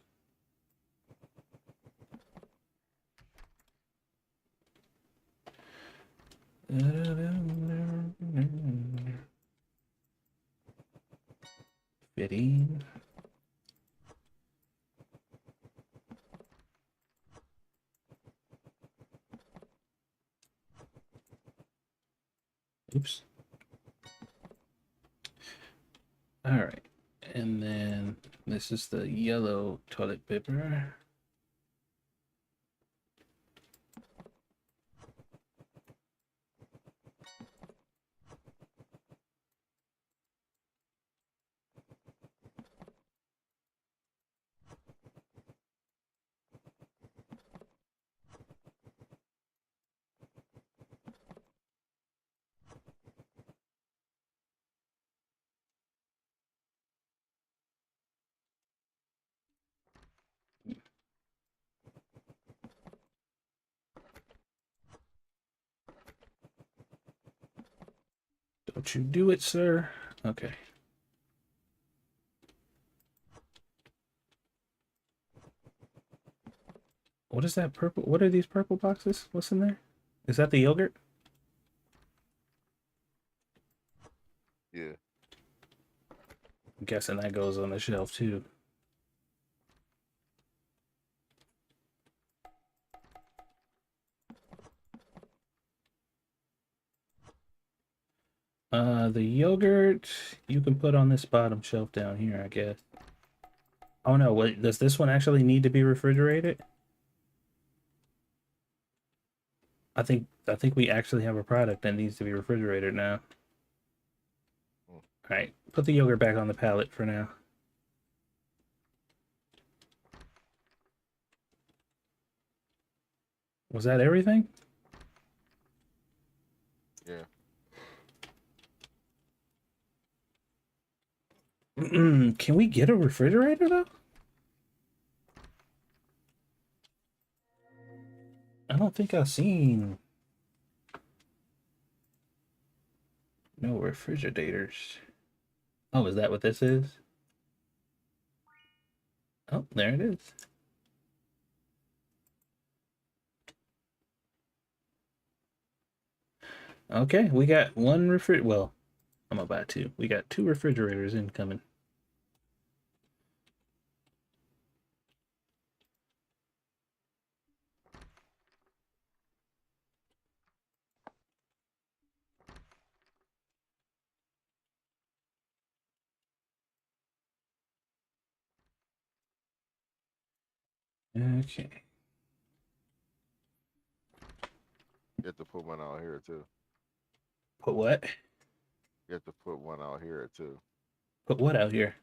[SPEAKER 1] Fitting. Oops. All right. And then this is the yellow toilet paper. Don't you do it, sir. Okay. What is that purple? What are these purple boxes? What's in there? Is that the yogurt?
[SPEAKER 2] Yeah.
[SPEAKER 1] I'm guessing that goes on the shelf too. The yogurt you can put on this bottom shelf down here, I guess. Oh no, wait, does this one actually need to be refrigerated? I think we actually have a product that needs to be refrigerated now.
[SPEAKER 2] Mm.
[SPEAKER 1] All right, put the yogurt back on the pallet for now. Was that everything?
[SPEAKER 2] Yeah.
[SPEAKER 1] Can we get a refrigerator though? I don't think I've seen no refrigerators. Oh, is that what this is? Oh, there it is. Okay, we got one well, I'm gonna buy two. We got two refrigerators incoming. Okay.
[SPEAKER 2] You have to put one out here too.
[SPEAKER 1] Put what?
[SPEAKER 2] You have to put one out here too.
[SPEAKER 1] Put what out here?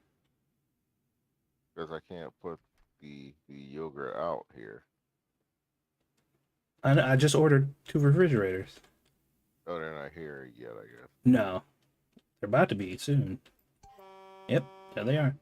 [SPEAKER 2] Because I can't put the yogurt out here.
[SPEAKER 1] I just ordered 2 refrigerators.
[SPEAKER 2] Oh, they're not here yet, I guess.
[SPEAKER 1] No, they're about to be soon. Yep, there they are.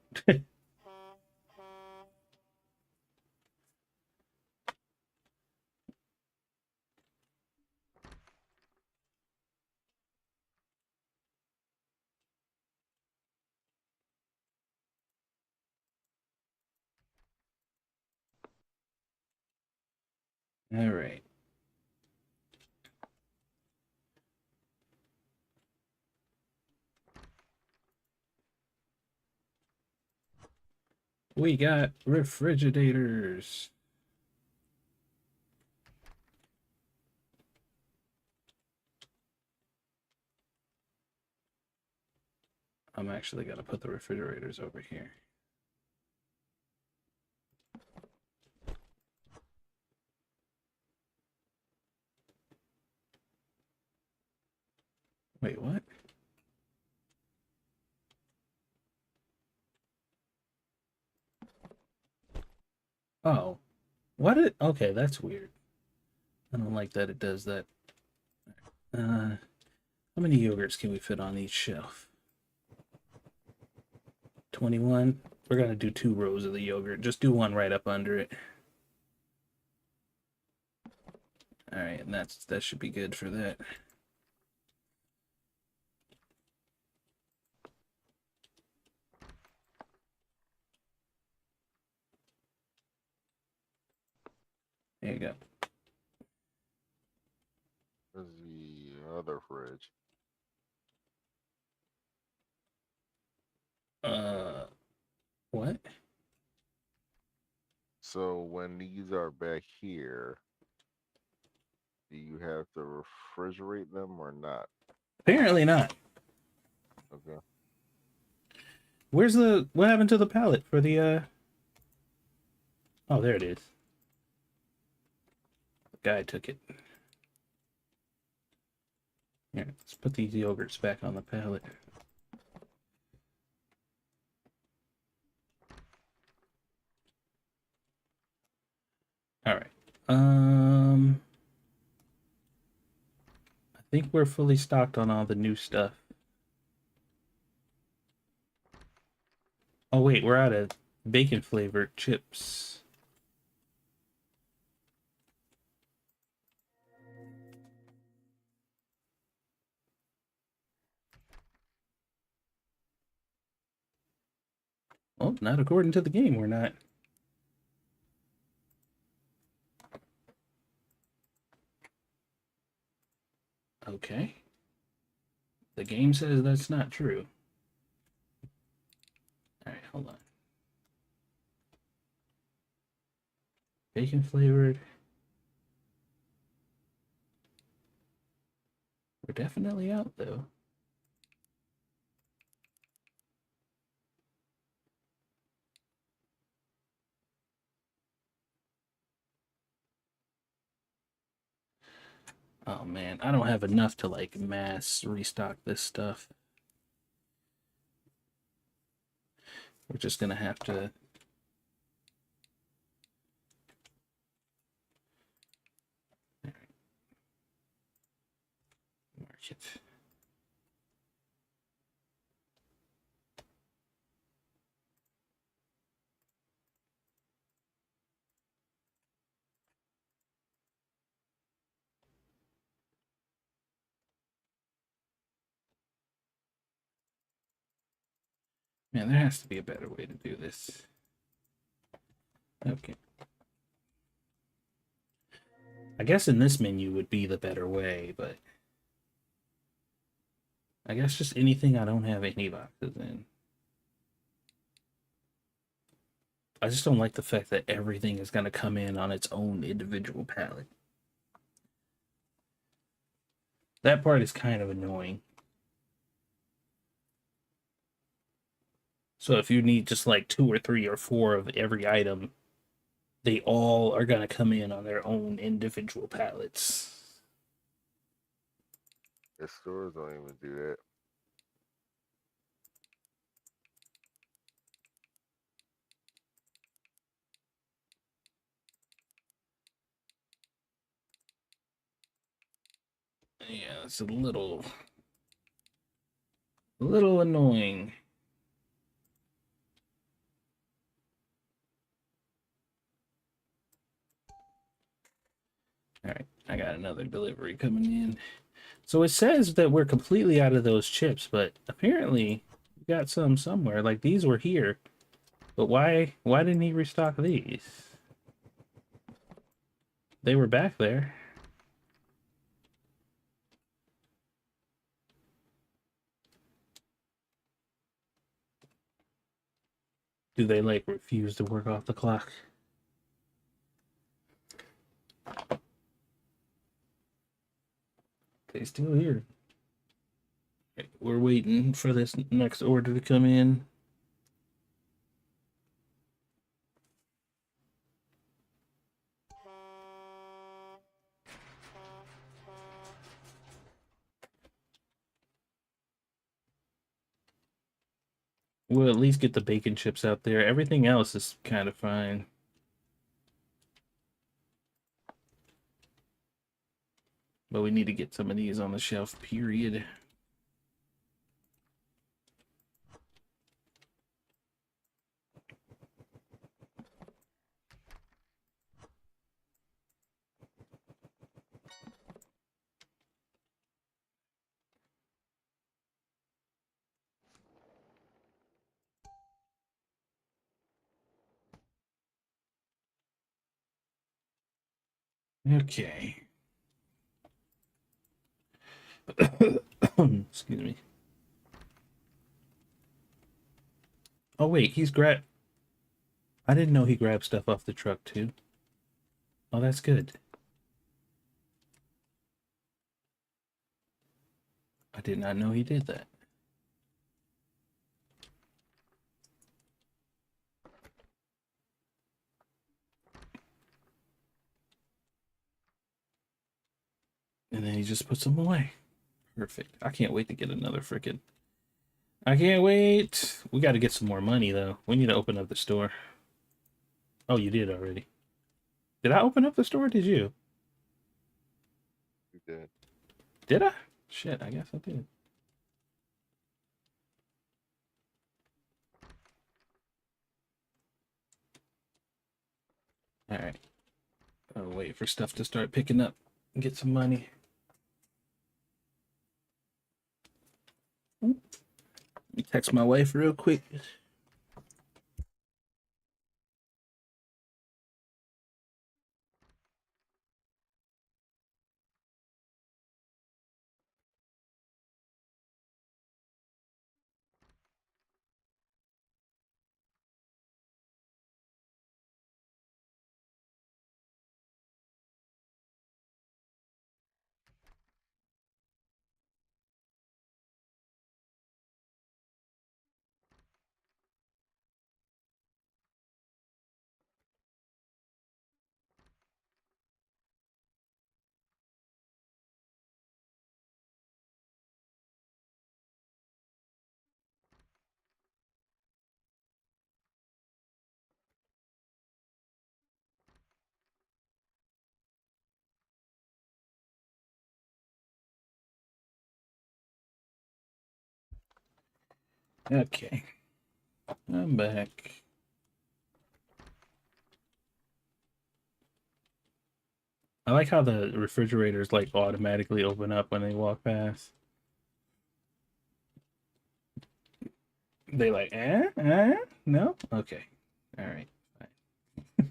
[SPEAKER 1] All right. We got refrigerators. I'm actually gonna put the refrigerators over here. Wait, what? Oh, what? Okay, that's weird. I don't like that it does that. How many yogurts can we fit on each shelf? 21. We're gonna do 2 rows of the yogurt. Just do one right up under it. All right, and that should be good for that. There you go.
[SPEAKER 2] Where's the other fridge?
[SPEAKER 1] What?
[SPEAKER 2] So when these are back here, do you have to refrigerate them or not?
[SPEAKER 1] Apparently not.
[SPEAKER 2] Okay.
[SPEAKER 1] What happened to the pallet for the? Oh, there it is. The guy took it. Here, let's put these yogurts back on the pallet. All right. I think we're fully stocked on all the new stuff. Oh wait, we're out of bacon flavored chips. Oh, not according to the game, we're not. Okay. The game says that's not true. All right, hold on. Bacon flavored. We're definitely out though. Oh man, I don't have enough to like mass restock this stuff. We're just gonna have to mark it. Man, there has to be a better way to do this. Okay. I guess in this menu would be the better way, but I guess just anything I don't have any boxes in. I just don't like the fact that everything is going to come in on its own individual palette. That part is kind of annoying. So if you need just like 2 or 3 or 4 of every item, they all are going to come in on their own individual palettes.
[SPEAKER 2] The stores don't even do that.
[SPEAKER 1] That's a little annoying. All right, I got another delivery coming in. So it says that we're completely out of those chips, but apparently we got some somewhere. Like these were here, but why didn't he restock these? They were back there. Do they like refuse to work off the clock? They still here. Okay, we're waiting for this next order to come in. We'll at least get the bacon chips out there. Everything else is kind of fine. But we need to get some of these on the shelf, period. Okay. Excuse me. Oh wait, he's grabbed. I didn't know he grabbed stuff off the truck too. Oh, that's good. I did not know he did that. And then he just puts them away. Perfect. I can't wait to get another frickin'. I can't wait. We got to get some more money though. We need to open up the store. Oh, you did already. Did I open up the store? Did you?
[SPEAKER 2] You did.
[SPEAKER 1] Did I? Shit, I guess I did. All right. I'll wait for stuff to start picking up and get some money. Let me text my wife real quick. Okay. I'm back. I like how the refrigerators like automatically open up when they walk past. They like, no? Okay. All right. Fine.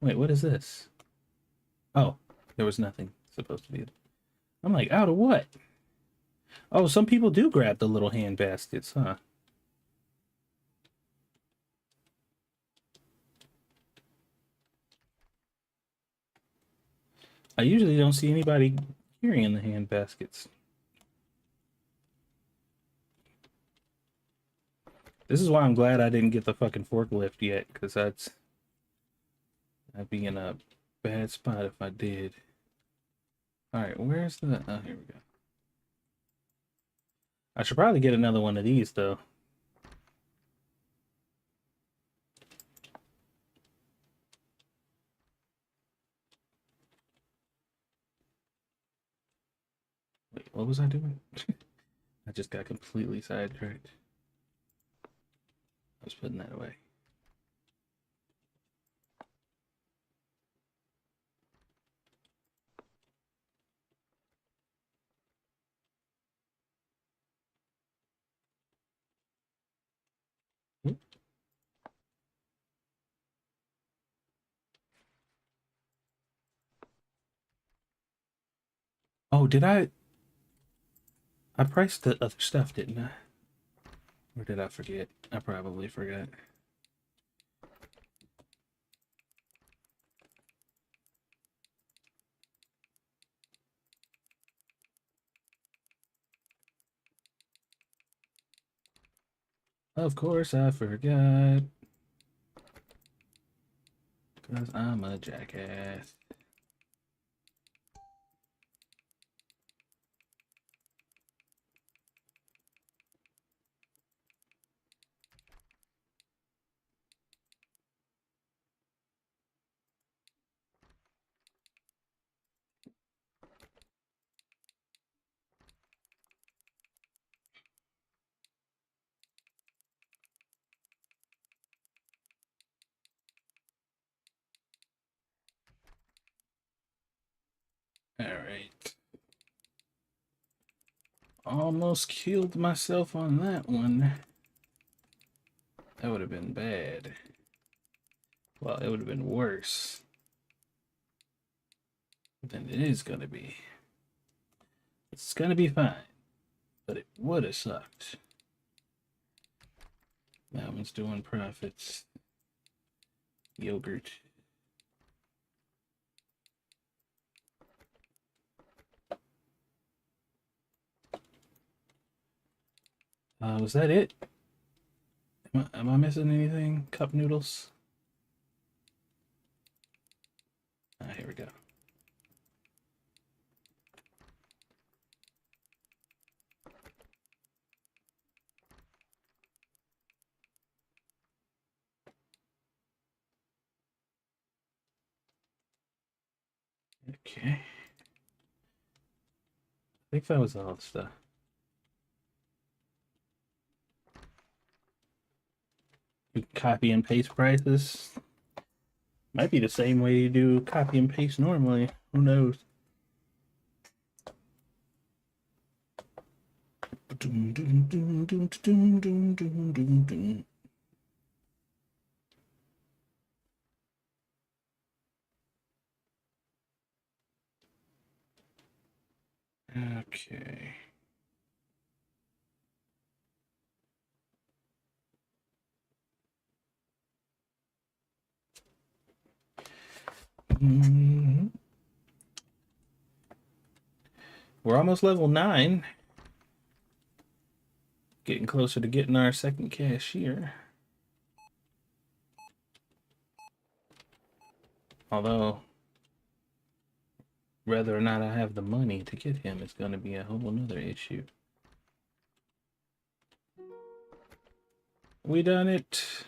[SPEAKER 1] Wait, what is this? Oh, there was nothing supposed to be. I'm like, out of what? Oh, some people do grab the little hand baskets, huh? I usually don't see anybody carrying the hand baskets. This is why I'm glad I didn't get the fucking forklift yet, because I'd be in a bad spot if I did. All right, where's the? Oh, here we go. I should probably get another one of these though. What was I doing? I just got completely sidetracked. I was putting that away. Oh, did I? I priced the other stuff, didn't I? Or did I forget? I probably forgot. Of course I forgot. Because I'm a jackass. Alright. Almost killed myself on that one. That would have been bad. Well, it would have been worse than it is gonna be. It's gonna be fine, but it would have sucked. That one's doing profits. Yogurt. Was that it? Am I missing anything? Cup noodles? Ah, here we go. Okay. I think that was all the stuff. You copy and paste prices. Might be the same way you do copy and paste normally. Who knows? Okay. We're almost level 9. Getting closer to getting our second cashier. Although, whether or not I have the money to get him is going to be a whole nother issue. We done it.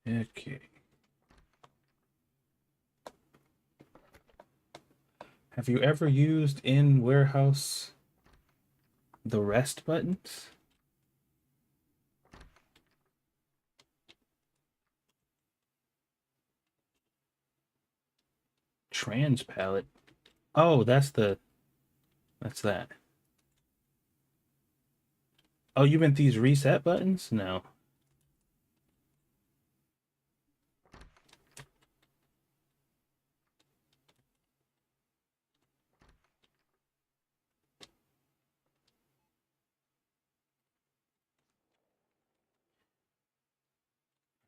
[SPEAKER 1] Okay. Have you ever used in warehouse the rest buttons? Trans palette. Oh, that's that. Oh, you meant these reset buttons? No.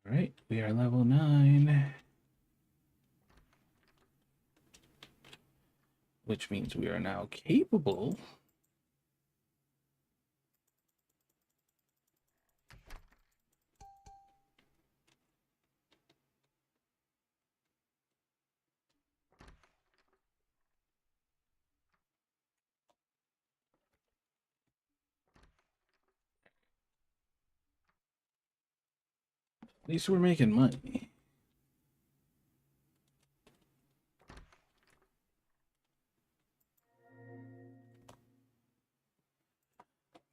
[SPEAKER 1] All right, we are level 9. Which means we are now capable At least we're making money.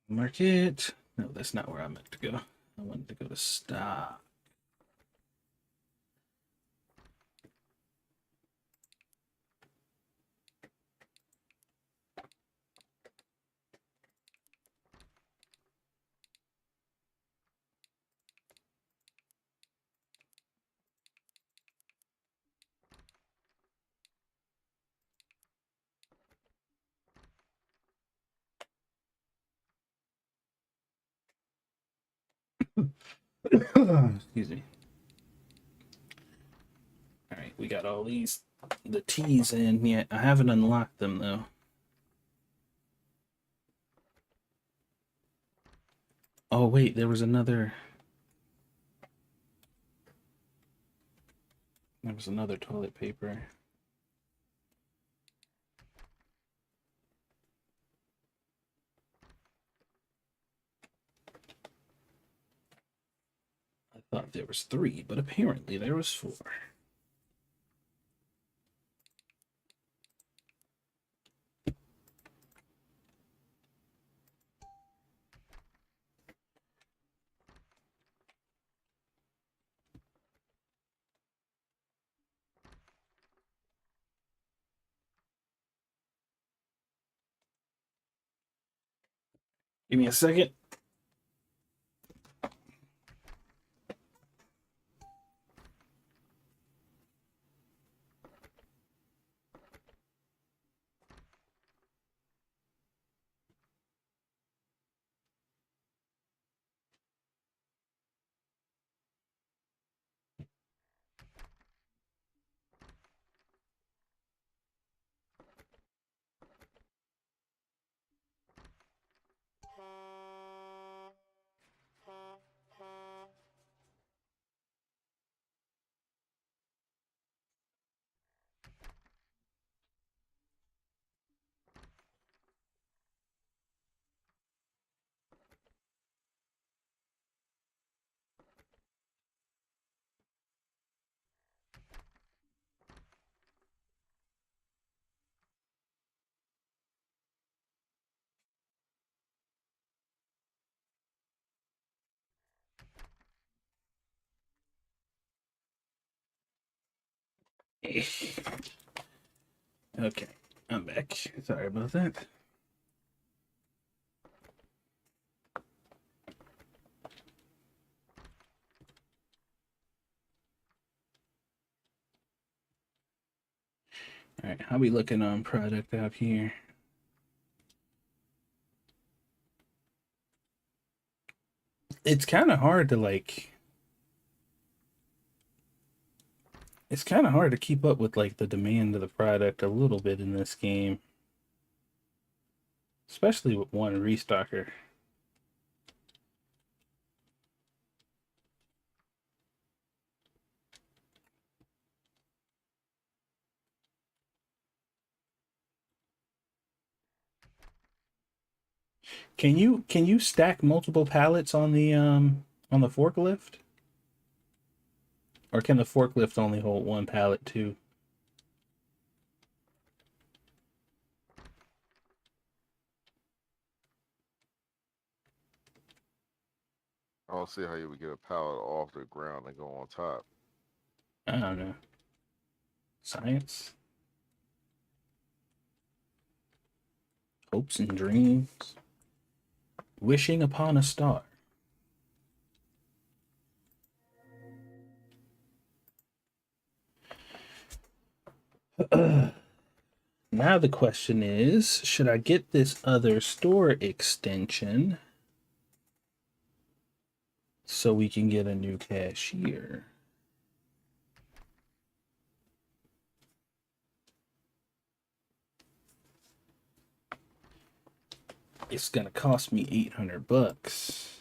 [SPEAKER 1] Market. No, that's not where I meant to go. I wanted to go to stock. Excuse me. All right, we got all the T's in yet. I haven't unlocked them though. Oh wait, there was another. There was another toilet paper. I thought there was 3, but apparently there was 4. Give me a second. Okay, I'm back. Sorry about that. All right, how we looking on product out here? It's kind of hard to like. It's kind of hard to keep up with like the demand of the product a little bit in this game, especially with one restocker. Can you stack multiple pallets on the forklift? Or can the forklift only hold one pallet too?
[SPEAKER 2] I don't see how you would get a pallet off the ground and go on top.
[SPEAKER 1] I don't know. Science, hopes and dreams, wishing upon a star. Now the question is, should I get this other store extension so we can get a new cashier? It's gonna cost me 800 bucks.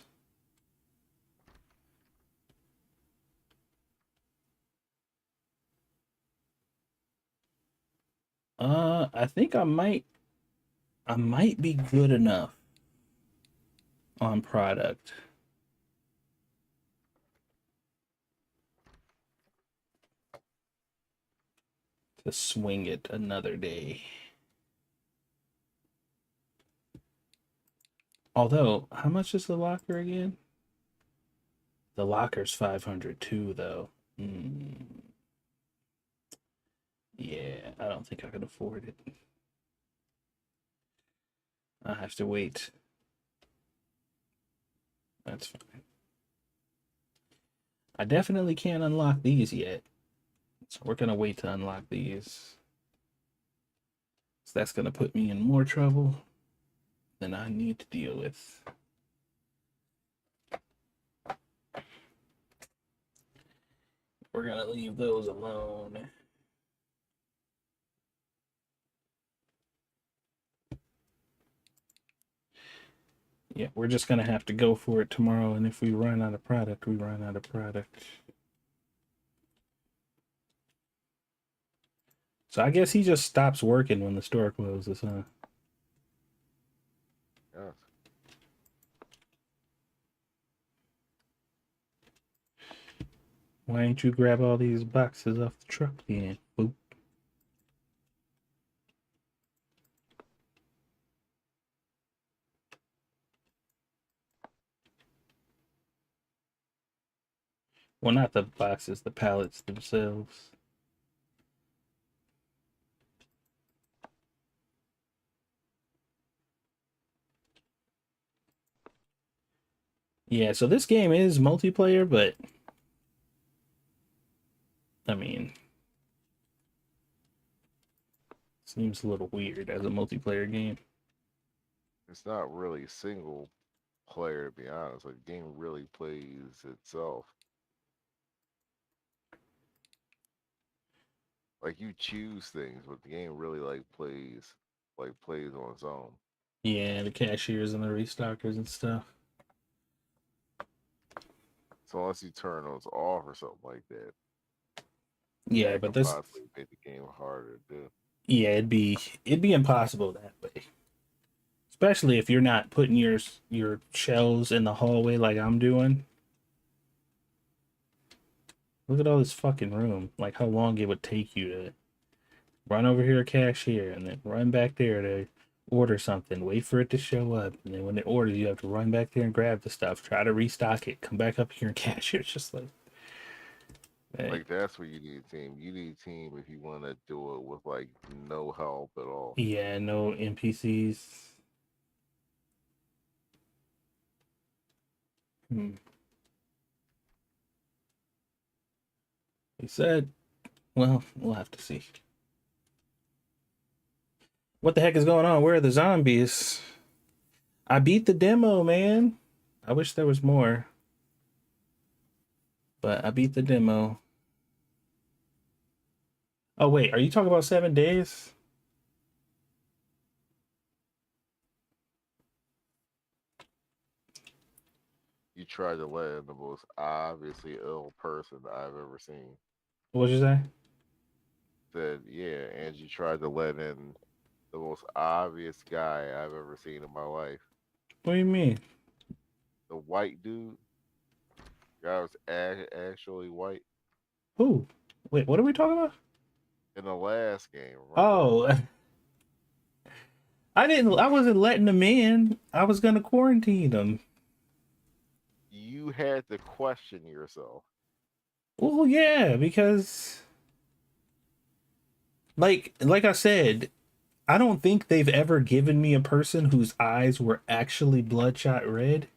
[SPEAKER 1] I think I might be good enough on product. to swing it another day. Although, how much is the locker again? The locker's 500 too, though. Yeah, I don't think I can afford it. I have to wait. That's fine. I definitely can't unlock these yet. So we're gonna wait to unlock these. So that's gonna put me in more trouble than I need to deal with. We're gonna leave those alone. Yeah, we're just gonna have to go for it tomorrow, and if we run out of product, we run out of product. So I guess he just stops working when the store closes, huh?
[SPEAKER 2] Yes.
[SPEAKER 1] Why ain't you grab all these boxes off the truck then? Boop. Well, not the boxes, the pallets themselves. Yeah, so this game is multiplayer, but I mean, seems a little weird as a multiplayer game.
[SPEAKER 2] It's not really single player, to be honest. Like, the game really plays itself. Like, you choose things, but the game really plays on its own.
[SPEAKER 1] Yeah, the cashiers and the restockers and stuff.
[SPEAKER 2] So unless you turn those off or something like that,
[SPEAKER 1] Yeah,
[SPEAKER 2] that
[SPEAKER 1] but
[SPEAKER 2] could
[SPEAKER 1] this,
[SPEAKER 2] possibly make the game harder to do.
[SPEAKER 1] yeah, it'd be impossible that way. Especially if you're not putting your shelves in the hallway like I'm doing. Look at all this fucking room. Like how long it would take you to run over here, cashier, and then run back there to order something, wait for it to show up, and then when it orders, you have to run back there and grab the stuff, try to restock it, come back up here and cashier. It's just like, hey,
[SPEAKER 2] Like, that's where you need a team. You need a team if you want to do it with like no help at all.
[SPEAKER 1] yeah, no NPCs. Hmm. He said, well, we'll have to see. What the heck is going on? Where are the zombies? I beat the demo, man. I wish there was more, but I beat the demo. Oh, wait, are you talking about 7 days?
[SPEAKER 2] You try to let in the most obviously ill person I've ever seen.
[SPEAKER 1] What'd you say?
[SPEAKER 2] Said, yeah, and you tried to let in the most obvious guy I've ever seen in my life.
[SPEAKER 1] What do you mean?
[SPEAKER 2] The white dude, guy was actually white
[SPEAKER 1] Who? Wait, what are we talking about?
[SPEAKER 2] in the last game. Remember,
[SPEAKER 1] Oh, I wasn't letting them in. I was gonna quarantine them.
[SPEAKER 2] you had to question yourself.
[SPEAKER 1] Well, yeah, because like I said, I don't think they've ever given me a person whose eyes were actually bloodshot red.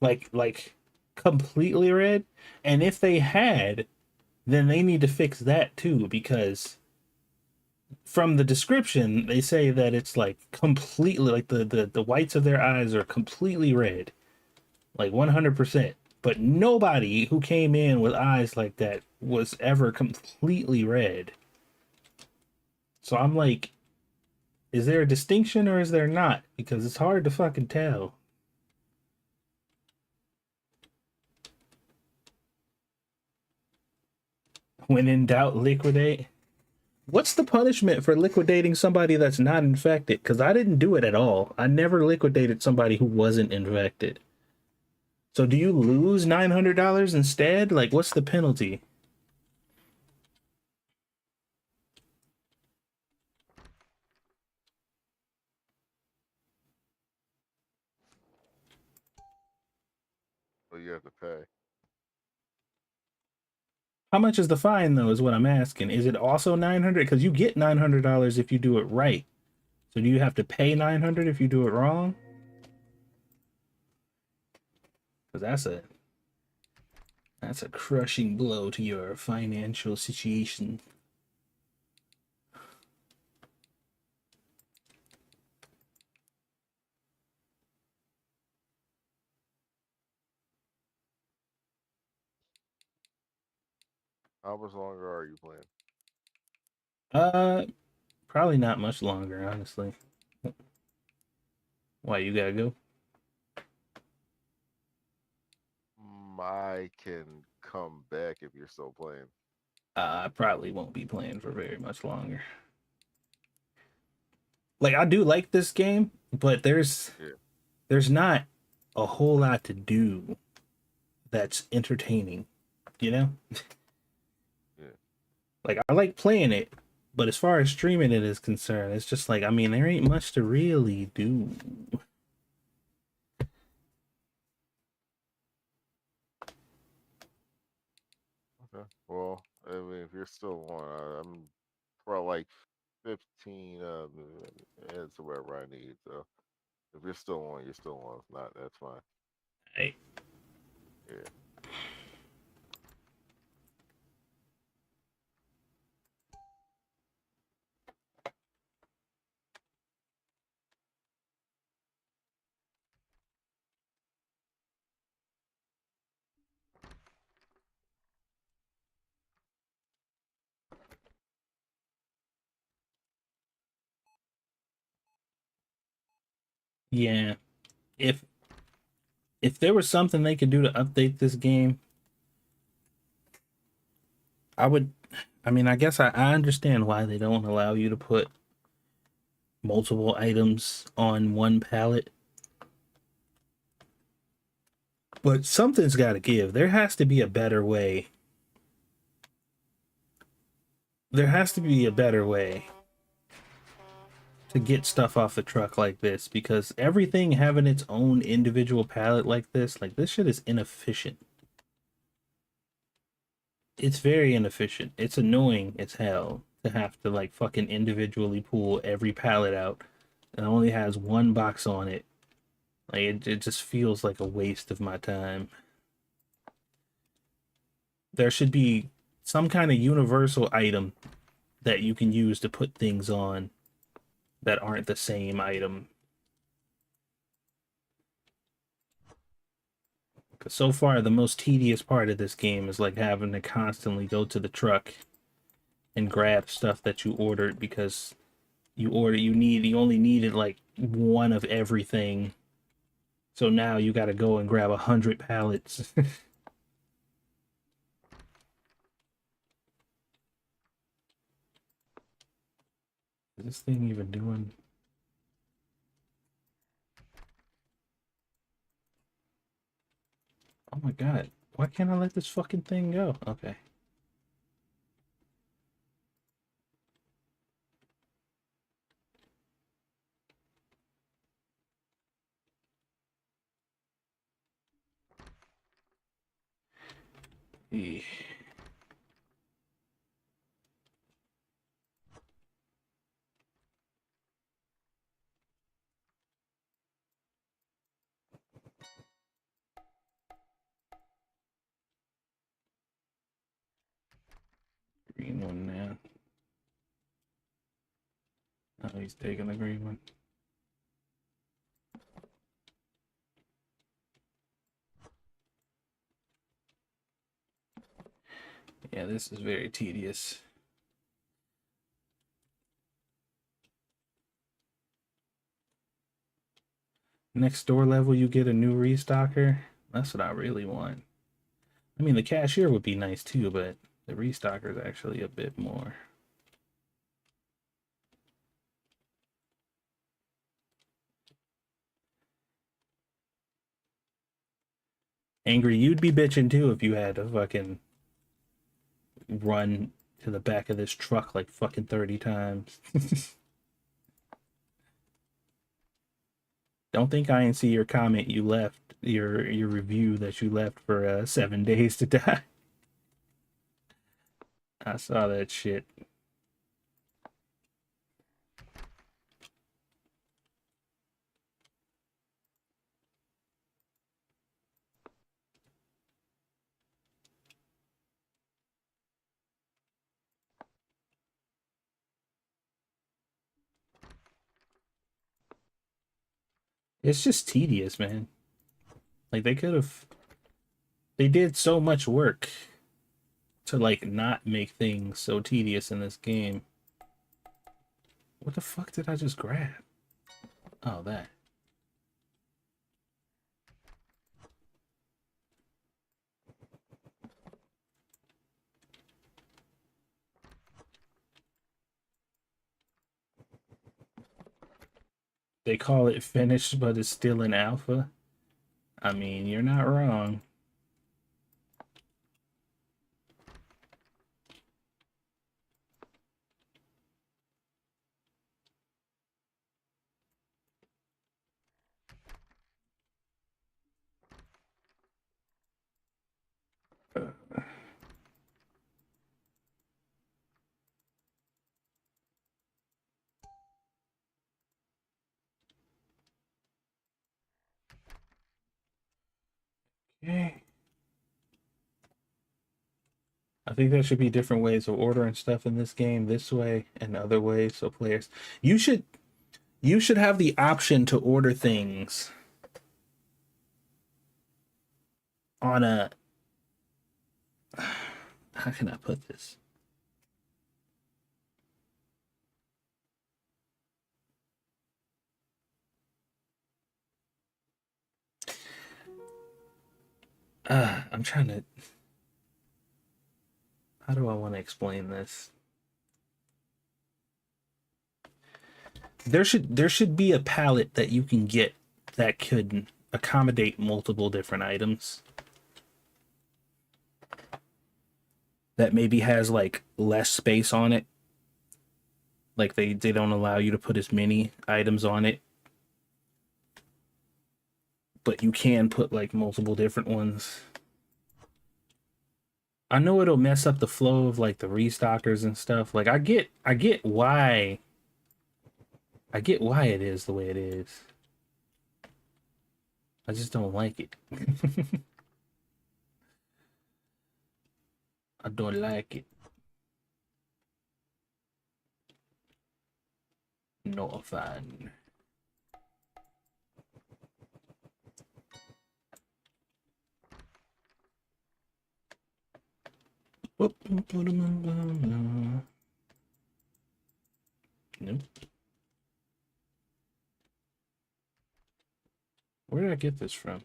[SPEAKER 1] Like completely red. And if they had, then they need to fix that too, because from the description they say that it's like completely like the whites of their eyes are completely red. Like 100%. But nobody who came in with eyes like that was ever completely red. So I'm like, is there a distinction or is there not? Because it's hard to fucking tell. When in doubt, liquidate. What's the punishment for liquidating somebody that's not infected? Because I didn't do it at all. I never liquidated somebody who wasn't infected. So do you lose $900 instead? Like, what's the penalty?
[SPEAKER 2] you have to pay.
[SPEAKER 1] How much is the fine though? Is what I'm asking. Is it also 900? Because you get $900 if you do it right. So do you have to pay 900 if you do it wrong? Because that's a crushing blow to your financial situation.
[SPEAKER 2] How much longer are you playing?
[SPEAKER 1] Uh, Probably not much longer, honestly. Why you gotta go?
[SPEAKER 2] I can come back if you're still playing.
[SPEAKER 1] I probably won't be playing for very much longer. Like I do like this game, but
[SPEAKER 2] Yeah,
[SPEAKER 1] there's not a whole lot to do that's entertaining, you know?
[SPEAKER 2] yeah.
[SPEAKER 1] Like I like playing it, but as far as streaming it is concerned, it's just like I mean there ain't much to really do.
[SPEAKER 2] Okay. Well, I mean, if you're still on, I'm probably like 15 minutes or whatever I need. So if you're still on, you're still on. If not, that's fine.
[SPEAKER 1] Right?
[SPEAKER 2] Yeah.
[SPEAKER 1] Yeah. If if there was something they could do to update this game, I would I mean I guess I understand why they don't allow you to put multiple items on one pallet, but something's gotta give. There has to be a better way. There has to be a better way to get stuff off the truck like this because everything having its own individual pallet like this shit is inefficient. It's very inefficient. It's annoying as hell to have to like fucking individually pull every pallet out and it only has one box on it. Like it just feels like a waste of my time. There should be some kind of universal item that you can use to put things on that aren't the same item. Because so far, the most tedious part of this game is like having to constantly go to the truck and grab stuff that you ordered because you only needed like one of everything. So now you got to go and grab 100 pallets. Is this thing even doing? Oh my god! Why can't I let this fucking thing go? Okay. Eh, green one now. Oh, he's taking the green one. Yeah, this is very tedious. Next door level, you get a new restocker. That's what I really want. I mean, the cashier would be nice too, but the restocker is actually a bit more. Angry, you'd be bitching too if you had to fucking run to the back of this truck like fucking 30 times. Don't think I didn't see your comment you left, your review that you left for 7 days to die. I saw that shit. It's just tedious, man. Like they did so much work to like not make things so tedious in this game. What the fuck did I just grab? Oh, that. They call it finished, but it's still in alpha. I mean, you're not wrong. Okay. I think there should be different ways of ordering stuff in this game, this way and other ways. So players, you should you should have the option to order things on a, how can I put this? I'm trying to, how do I want to explain this? There should be a palette that you can get that could accommodate multiple different items. That maybe has like less space on it. Like they don't allow you to put as many items on it, but you can put like multiple different ones. I know it'll mess up the flow of like the restockers and stuff. Like I get why it is the way it is. I just don't like it. I don't like it. No fun. Nope. Where did I get this from?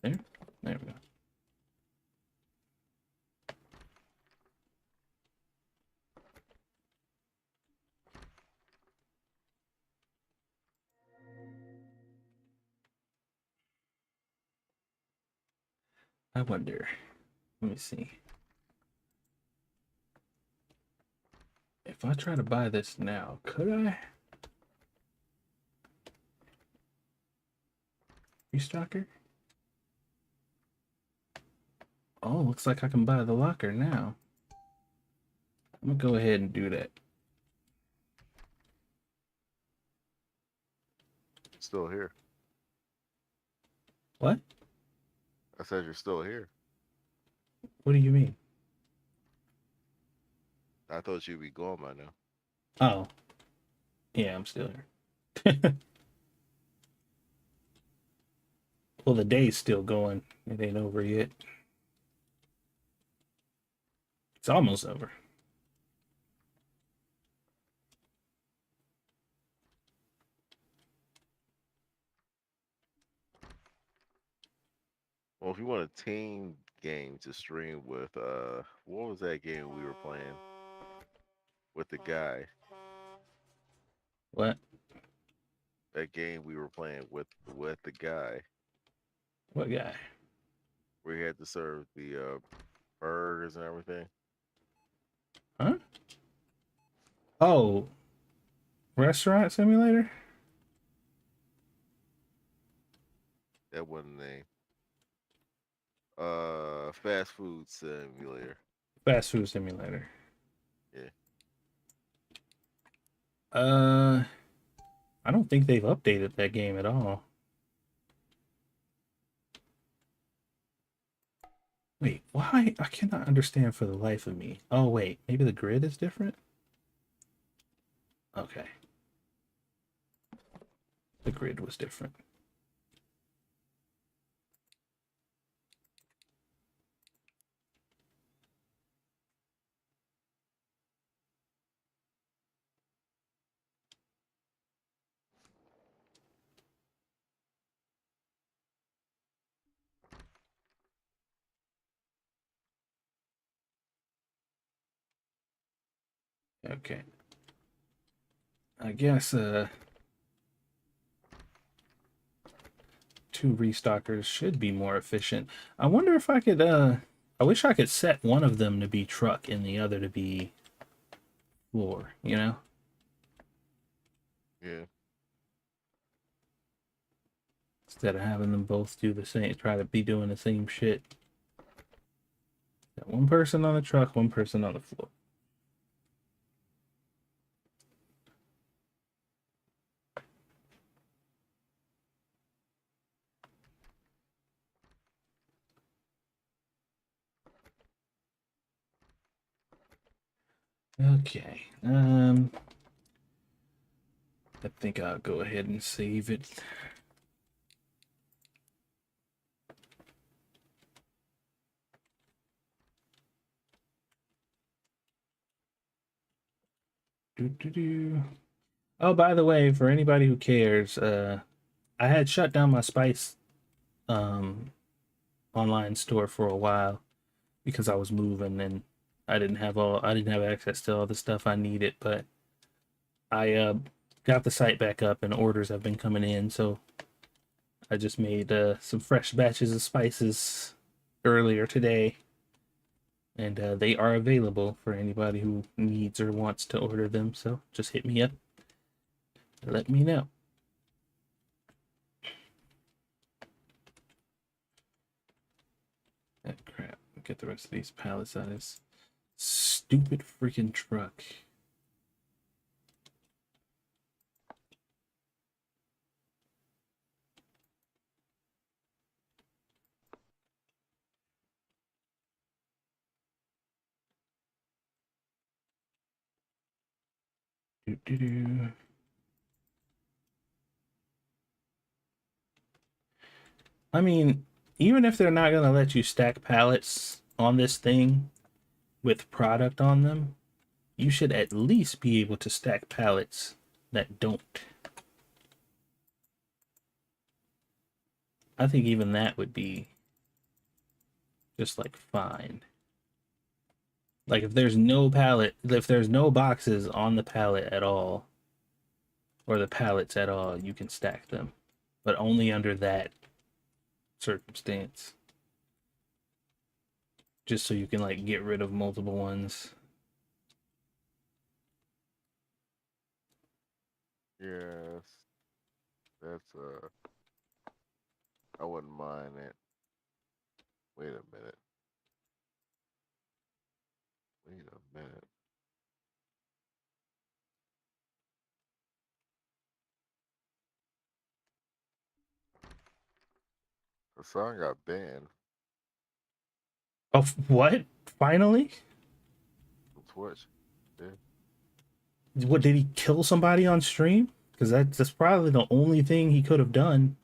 [SPEAKER 1] There? There we go. I wonder. Let me see. If I try to buy this now, could I? Restocker? Oh, looks like I can buy the locker now. I'm gonna go ahead and do that.
[SPEAKER 2] Still here.
[SPEAKER 1] What?
[SPEAKER 2] I said you're still here.
[SPEAKER 1] What do you mean?
[SPEAKER 2] I thought you'd be gone by now.
[SPEAKER 1] Oh, yeah, I'm still here. Well, the day's still going. It ain't over yet. It's almost over.
[SPEAKER 2] Well, if you want a team game to stream with, what was that game we were playing with the guy?
[SPEAKER 1] What?
[SPEAKER 2] That game we were playing with the guy
[SPEAKER 1] What guy?
[SPEAKER 2] where he had to serve the burgers and everything.
[SPEAKER 1] Huh? Oh, restaurant simulator?
[SPEAKER 2] That wasn't the name. Fast food simulator.
[SPEAKER 1] Fast food simulator.
[SPEAKER 2] Yeah.
[SPEAKER 1] Uh, I don't think they've updated that game at all. Wait, why? I cannot understand for the life of me. Oh, wait, maybe the grid is different? Okay, the grid was different. Okay, I guess two restockers should be more efficient. I wonder if I could I wish I could set one of them to be truck and the other to be floor, you know?
[SPEAKER 2] Yeah.
[SPEAKER 1] Instead of having them both do the same, try to be doing the same shit. Got one person on the truck, one person on the floor. Okay. I think I'll go ahead and save it. Doo -doo -doo. Oh, by the way, for anybody who cares, I had shut down my Spice um online store for a while because I was moving and I didn't have access to all the stuff I needed, but I got the site back up and orders have been coming in, so I just made some fresh batches of spices earlier today, and they are available for anybody who needs or wants to order them. So just hit me up, let me know. Oh, crap! Get the rest of these pallets out of this stupid freaking truck. Doo -doo -doo. I mean, even if they're not gonna let you stack pallets on this thing with product on them, you should at least be able to stack pallets that don't. I think even that would be just like fine. Like if there's no pallet, if there's no boxes on the pallet at all, or the pallets at all, you can stack them, but only under that circumstance. Just so you can like get rid of multiple ones.
[SPEAKER 2] Yes. That's I wouldn't mind it. Wait a minute. Wait a minute. The song got banned
[SPEAKER 1] Oh, what? Finally?
[SPEAKER 2] from Twitch. Yeah.
[SPEAKER 1] What, did he kill somebody on stream? Because that's probably the only thing he could have done.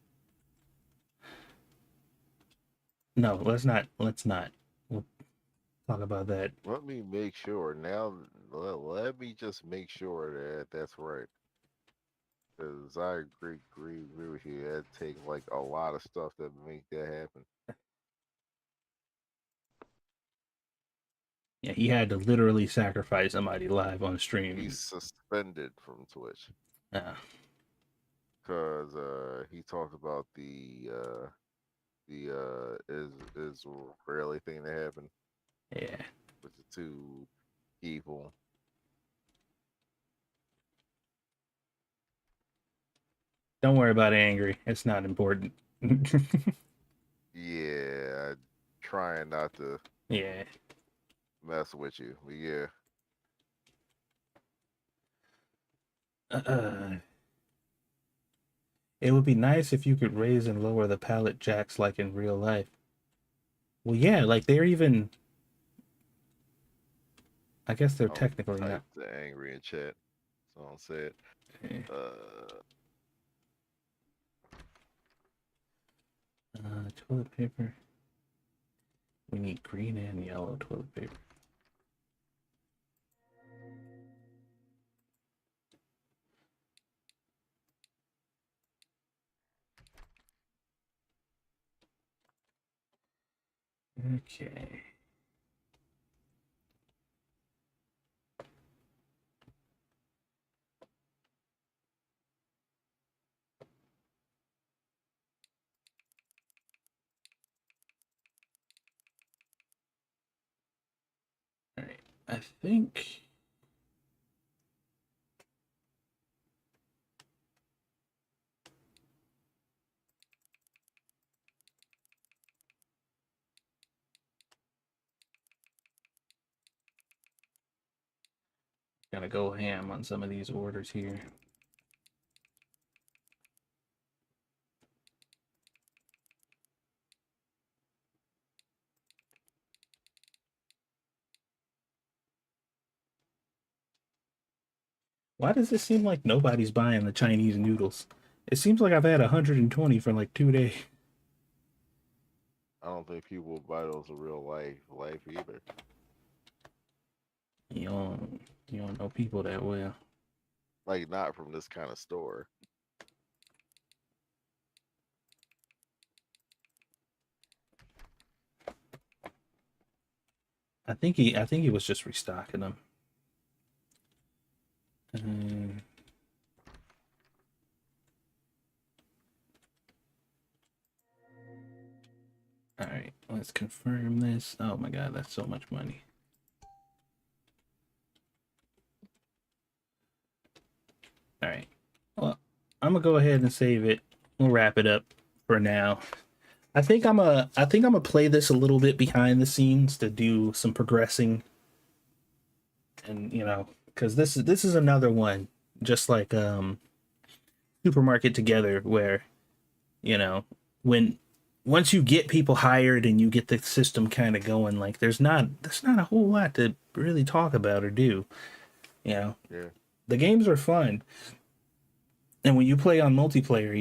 [SPEAKER 1] No, let's not. Let's not. We'll talk about that.
[SPEAKER 2] Let me make sure. Now, let me just make sure that that's right. Because I agree with you. It'd take like a lot of stuff to make that happen.
[SPEAKER 1] Yeah, he had to literally sacrifice somebody live on
[SPEAKER 2] He's
[SPEAKER 1] stream.
[SPEAKER 2] suspended from Twitch
[SPEAKER 1] Uh,
[SPEAKER 2] because he talked about the is Israeli thing that happened
[SPEAKER 1] yeah.
[SPEAKER 2] with the two people.
[SPEAKER 1] Don't worry about angry. It's not important.
[SPEAKER 2] Yeah, trying not to
[SPEAKER 1] Yeah.
[SPEAKER 2] mess with you. But yeah,
[SPEAKER 1] Uh, it would be nice if you could raise and lower the pallet jacks like in real life. Well, yeah, like they're even. I guess they're
[SPEAKER 2] I'm
[SPEAKER 1] technically not.
[SPEAKER 2] type the angry in chat. So I say it.
[SPEAKER 1] eh,
[SPEAKER 2] Uh,
[SPEAKER 1] Toilet paper. We need green and yellow toilet paper. Okay. All right. I think. Gotta go ham on some of these orders here. Why does it seem like nobody's buying the Chinese noodles? It seems like I've had 120 for like 2 days.
[SPEAKER 2] I don't think people will buy those in real life either.
[SPEAKER 1] You don't, you don't know people that well.
[SPEAKER 2] Like not from this kind of store.
[SPEAKER 1] I think he was just restocking them. Um, all right, let's confirm this. Oh my god, that's so much money. All right, well, I'm gonna go ahead and save it. We'll wrap it up for now. I think I'm a play this a little bit behind the scenes to do some progressing, and because this is another one, just like Supermarket Together, where you know when once you get people hired and you get the system kind of going, like there's not a whole lot to really talk about or do. You know,
[SPEAKER 2] Yeah.
[SPEAKER 1] the games are fun, and when you play on multiplayer,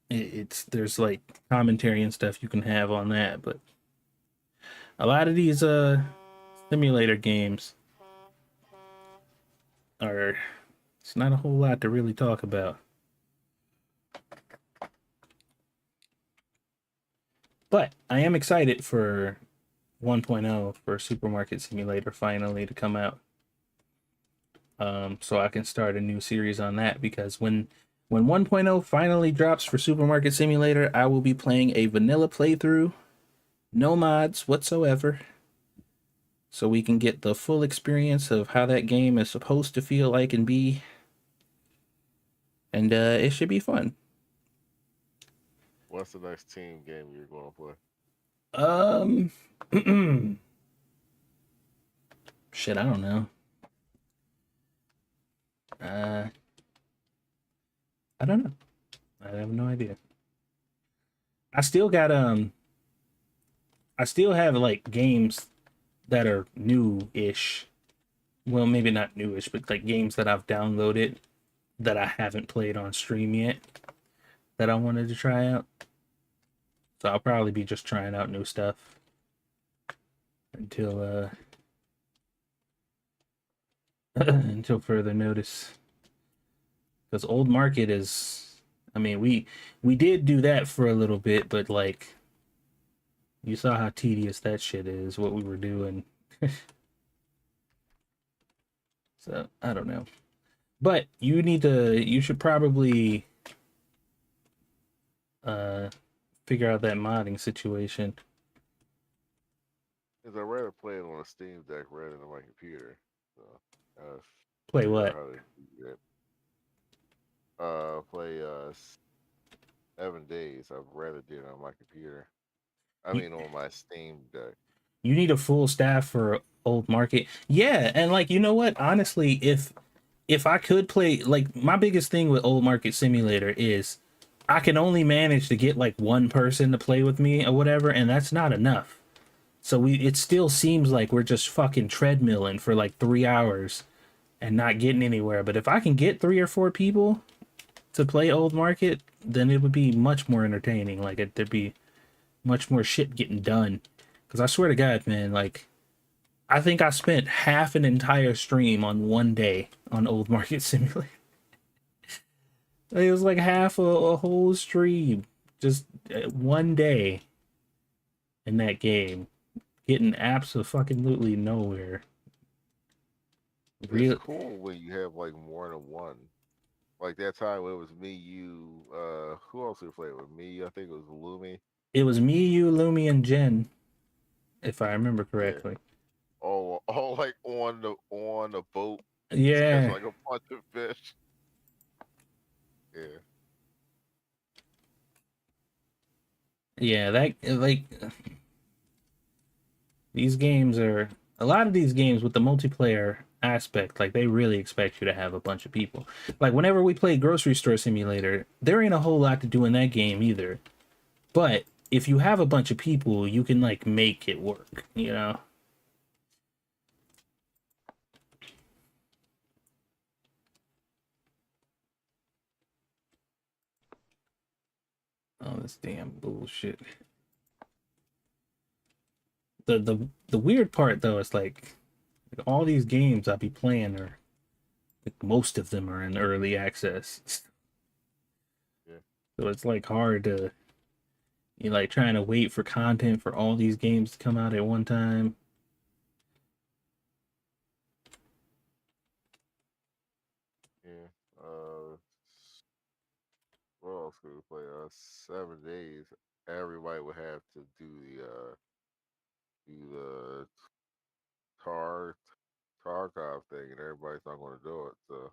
[SPEAKER 1] it's there's like commentary and stuff you can have on that, but a lot of these simulator games are it's not a whole lot to really talk about. But I am excited for 1.0 for Supermarket Simulator finally to come out. So I can start a new series on that because when 1.0 finally drops for Supermarket Simulator, I will be playing a vanilla playthrough, no mods whatsoever, so we can get the full experience of how that game is supposed to feel like and be, and it should be fun.
[SPEAKER 2] What's the next team game you're going to play?
[SPEAKER 1] Um, shit, I don't know. Uh, I don't know. I have no idea. I still got I still have like games that are new-ish. Well, maybe not newish, but like games that I've downloaded that I haven't played on stream yet that I wanted to try out. So I'll probably be just trying out new stuff until until further notice. Because Old Market is, I mean, we did do that for a little bit, but like you saw how tedious that shit is. What we were doing. So I don't know. But you should probably uh figure out that modding situation.
[SPEAKER 2] Because I'd rather play it on a Steam Deck rather than my computer. So I gotta
[SPEAKER 1] Play
[SPEAKER 2] figure out
[SPEAKER 1] what?
[SPEAKER 2] how to do that. Play 7 days. I'd rather do it on my computer. I
[SPEAKER 1] You,
[SPEAKER 2] mean, on my Steam Deck.
[SPEAKER 1] you need a full staff for old market. Yeah, and like you know what? Honestly, if I could play, like my biggest thing with old market simulator is I can only manage to get like one person to play with me or whatever, and that's not enough. So it still seems like we're just fucking treadmilling for like 3 hours and not getting anywhere. But if I can get 3 or 4 people to play old market, then it would be much more entertaining. Like there'd be much more shit getting done. Because I swear to God, man, like I think I spent half an entire stream on one day on old market simulator. It was like half a whole stream, just one day in that game, getting absolutely nowhere.
[SPEAKER 2] It's
[SPEAKER 1] Real,
[SPEAKER 2] cool when you have like more than one. Like that time when it was me, you, who else we played with? Me, I think it was Lumi.
[SPEAKER 1] it was me, you, Lumi, and Jen, if I remember
[SPEAKER 2] Yeah.
[SPEAKER 1] correctly.
[SPEAKER 2] All like on the boat, catch
[SPEAKER 1] Yeah,
[SPEAKER 2] like a bunch of fish. Yeah.
[SPEAKER 1] yeah, that like these games are a lot of these games with the multiplayer aspect, like they really expect you to have a bunch of people. Like whenever we play Grocery Store Simulator, there ain't a whole lot to do in that game either. But if you have a bunch of people, you can like make it work, you know? Oh, this damn bullshit. The weird part though is like all these games I be playing are like, most of them are in early access.
[SPEAKER 2] Yeah.
[SPEAKER 1] So it's like hard to you like trying to wait for content for all these games to come out at one time.
[SPEAKER 2] Yeah. What else could we play? 7 days. Everybody would have to do the tar Tarkov thing, and everybody's not going to do it. So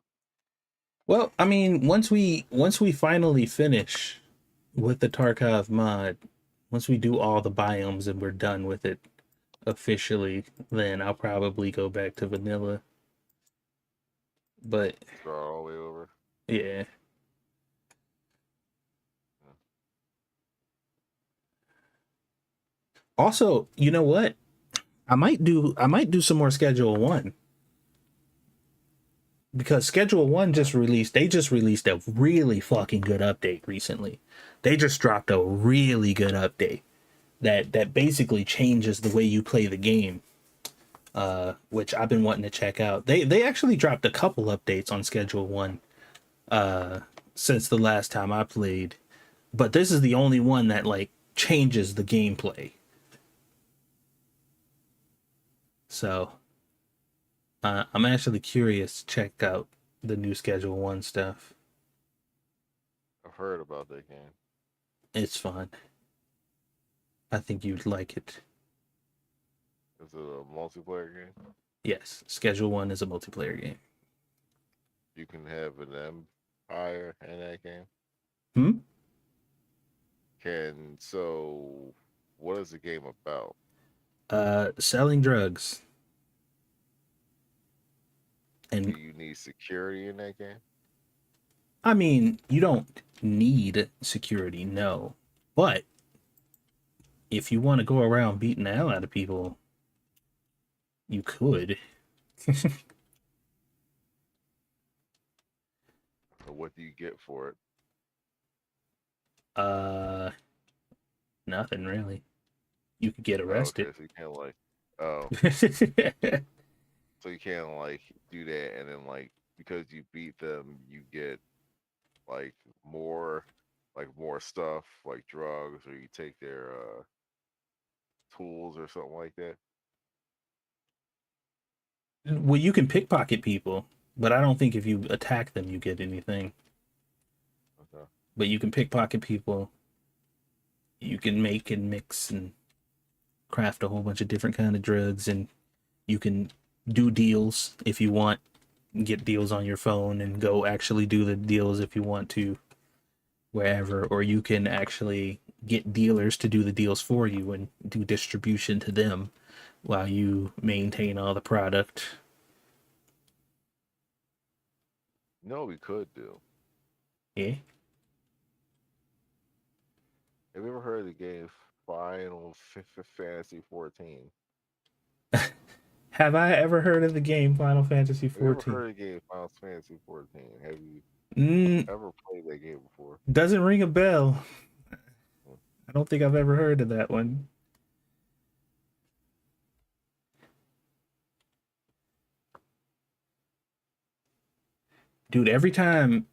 [SPEAKER 1] Well, I mean, once we finally finish with the Tarkov mod, once we do all the biomes and we're done with it officially, then I'll probably go back to vanilla. But
[SPEAKER 2] start all the way over.
[SPEAKER 1] yeah.
[SPEAKER 2] Yeah.
[SPEAKER 1] Also, you know what? I might do some more Schedule 1 because Schedule 1
[SPEAKER 2] Okay.
[SPEAKER 1] just released they just released a really fucking good update recently. They just dropped a really good update that basically changes the way you play the game. Which I've been wanting to check out. They actually dropped a couple updates on Schedule 1 since the last time I played, but this is the only one that like changes the gameplay. So I'm actually curious to check out the new Schedule 1 stuff.
[SPEAKER 2] I've heard about that game.
[SPEAKER 1] It's fun. I think you'd like it.
[SPEAKER 2] Is it a multiplayer game?
[SPEAKER 1] Yes, Schedule 1 is a multiplayer game.
[SPEAKER 2] You can have an empire in that game.
[SPEAKER 1] Hmm?
[SPEAKER 2] Can so what is the game about?
[SPEAKER 1] Selling drugs.
[SPEAKER 2] Do
[SPEAKER 1] And
[SPEAKER 2] you need security in that game?
[SPEAKER 1] I mean, you don't need security, no. But if you want to go around beating the hell out of people, you could.
[SPEAKER 2] Or what do you get for it?
[SPEAKER 1] Uh, Nothing really. You could get
[SPEAKER 2] Oh,
[SPEAKER 1] arrested.
[SPEAKER 2] okay, so you can't like oh, so you can't like do that and then like because you beat them you get like more more stuff like drugs or you take their tools or something like that.
[SPEAKER 1] Well, you can pickpocket people, but I don't think if you attack them, you get anything.
[SPEAKER 2] Okay.
[SPEAKER 1] But you can pickpocket people. You can make and mix and craft a whole bunch of different kind of drugs, and you can do deals if you want. Get deals on your phone and go actually do the deals if you want to wherever, or you can actually get dealers to do the deals for you and do distribution to them while you maintain all the product.
[SPEAKER 2] No, we could do.
[SPEAKER 1] Yeah.
[SPEAKER 2] Have you ever heard of the game Final Fantasy 14?
[SPEAKER 1] Have I ever heard of the game Final Fantasy
[SPEAKER 2] Have you ever
[SPEAKER 1] 14?
[SPEAKER 2] heard of the game Final Fantasy 14? Have you
[SPEAKER 1] Mm,
[SPEAKER 2] ever played that game before?
[SPEAKER 1] doesn't ring a bell.
[SPEAKER 2] Mm.
[SPEAKER 1] I don't think I've ever heard of that one. Dude, every time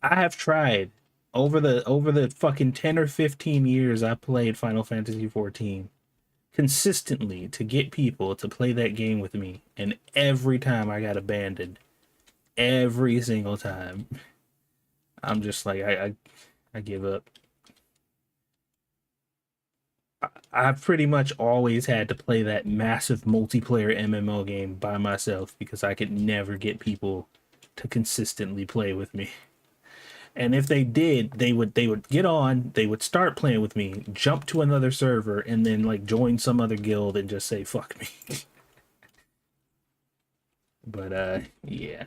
[SPEAKER 1] I have tried over the fucking 10 or 15 years I played Final Fantasy 14 consistently to get people to play that game with me, and every time I got abandoned. Every single time. I'm just like I give up. I've pretty much always had to play that massive multiplayer MMO game by myself because I could never get people to consistently play with me. And if they did, they would get on, they would start playing with me, jump to another server, and then like join some other guild and just say fuck me. But yeah.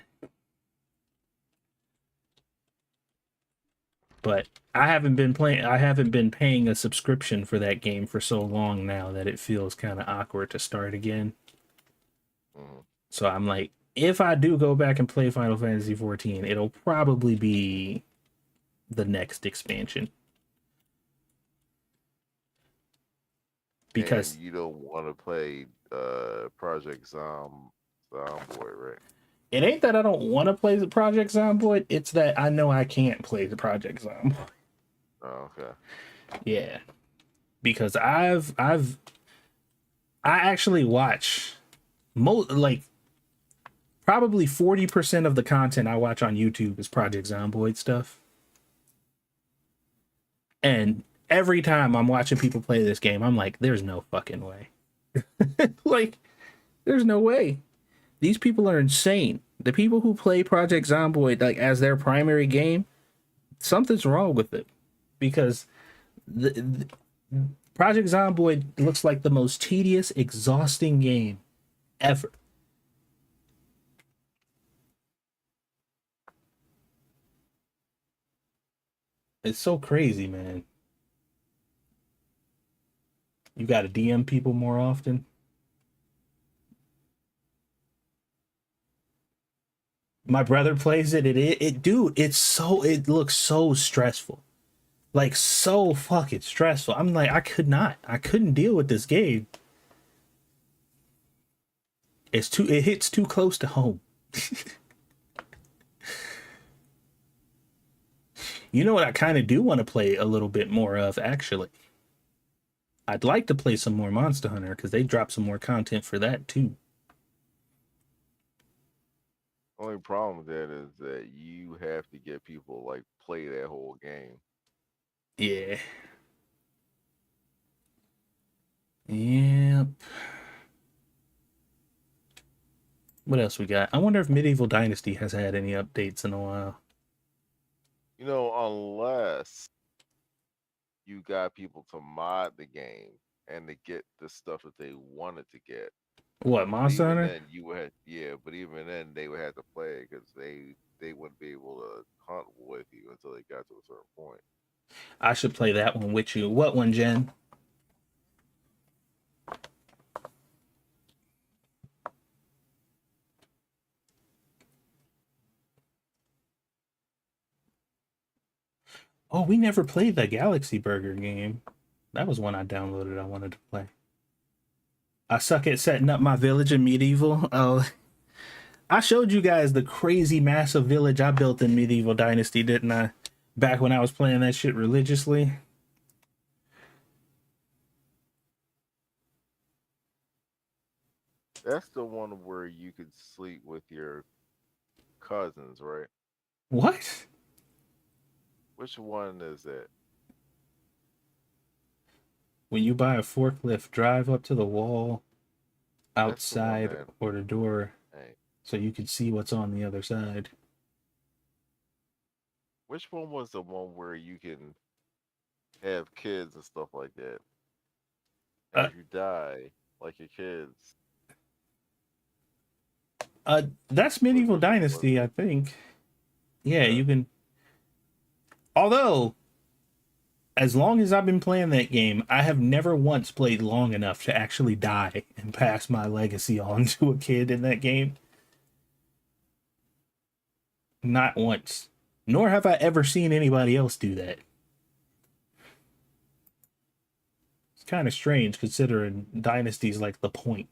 [SPEAKER 1] But I haven't been paying a subscription for that game for so long now that it feels kind of awkward to start again.
[SPEAKER 2] Mhm.
[SPEAKER 1] So I'm like, if I do go back and play Final Fantasy 14, it'll probably be the next expansion
[SPEAKER 2] And
[SPEAKER 1] because
[SPEAKER 2] you don't want to play Project Zomboid, right?
[SPEAKER 1] it ain't that I don't want to play the Project Zomboid, it's that I know I can't play the Project Zomboid.
[SPEAKER 2] Oh, okay.
[SPEAKER 1] Yeah, because I actually watch like probably 40% of the content I watch on YouTube is Project Zomboid stuff. And every time I'm watching people play this game, I'm like, there's no fucking way. Like, there's no way. These people are insane. The people who play Project Zomboid like as their primary game, something's wrong with it. Because the Project Zomboid looks like the most tedious, exhausting game ever. It's so crazy, man. You got to DM people more often. My brother plays it. Dude, it looks so stressful, like so fucking stressful. I'm like, I couldn't deal with this game. It hits too close to home. You know what I kind of do want to play a little bit more of, actually. I'd like to play some more Monster Hunter because they dropped some more content for that too.
[SPEAKER 2] Only problem with that is that you have to get people like play that whole game.
[SPEAKER 1] Yeah. Yep. What else we got? I wonder if Medieval Dynasty has had any updates in a while.
[SPEAKER 2] Unless you got people to mod the game and to get the stuff that they wanted to get.
[SPEAKER 1] What,
[SPEAKER 2] But
[SPEAKER 1] Monster
[SPEAKER 2] even
[SPEAKER 1] Hunter?
[SPEAKER 2] then, you would have, yeah. But even then, they would have to play because they wouldn't be able to hunt with you until they got to a certain point.
[SPEAKER 1] I should play that one with you. What one, Jen? Oh, we never played the Galaxy Burger game. That was one I downloaded. I wanted to play. I suck at setting up my village in Medieval. Oh, I showed you guys the crazy massive village I built in Medieval Dynasty, didn't I? Back when I was playing that shit religiously.
[SPEAKER 2] That's the one where you could sleep with your cousins, right?
[SPEAKER 1] What?
[SPEAKER 2] Which one is that?
[SPEAKER 1] When you buy a forklift, drive up to the wall
[SPEAKER 2] That's the one
[SPEAKER 1] outside
[SPEAKER 2] that.
[SPEAKER 1] or the door
[SPEAKER 2] Hey,
[SPEAKER 1] so you can see what's on the other side.
[SPEAKER 2] which one was the one where you can have kids and stuff like that? And
[SPEAKER 1] Uh,
[SPEAKER 2] if you die, like your kids,
[SPEAKER 1] that's Medieval
[SPEAKER 2] which one was
[SPEAKER 1] Dynasty,
[SPEAKER 2] it?
[SPEAKER 1] I think. Yeah,
[SPEAKER 2] Okay.
[SPEAKER 1] you can. Although, as long as I've been playing that game, I have never once played long enough to actually die and pass my legacy on to a kid in that game. Not once. Nor have I ever seen anybody else do that. It's kind of strange considering Dynasty's like the point.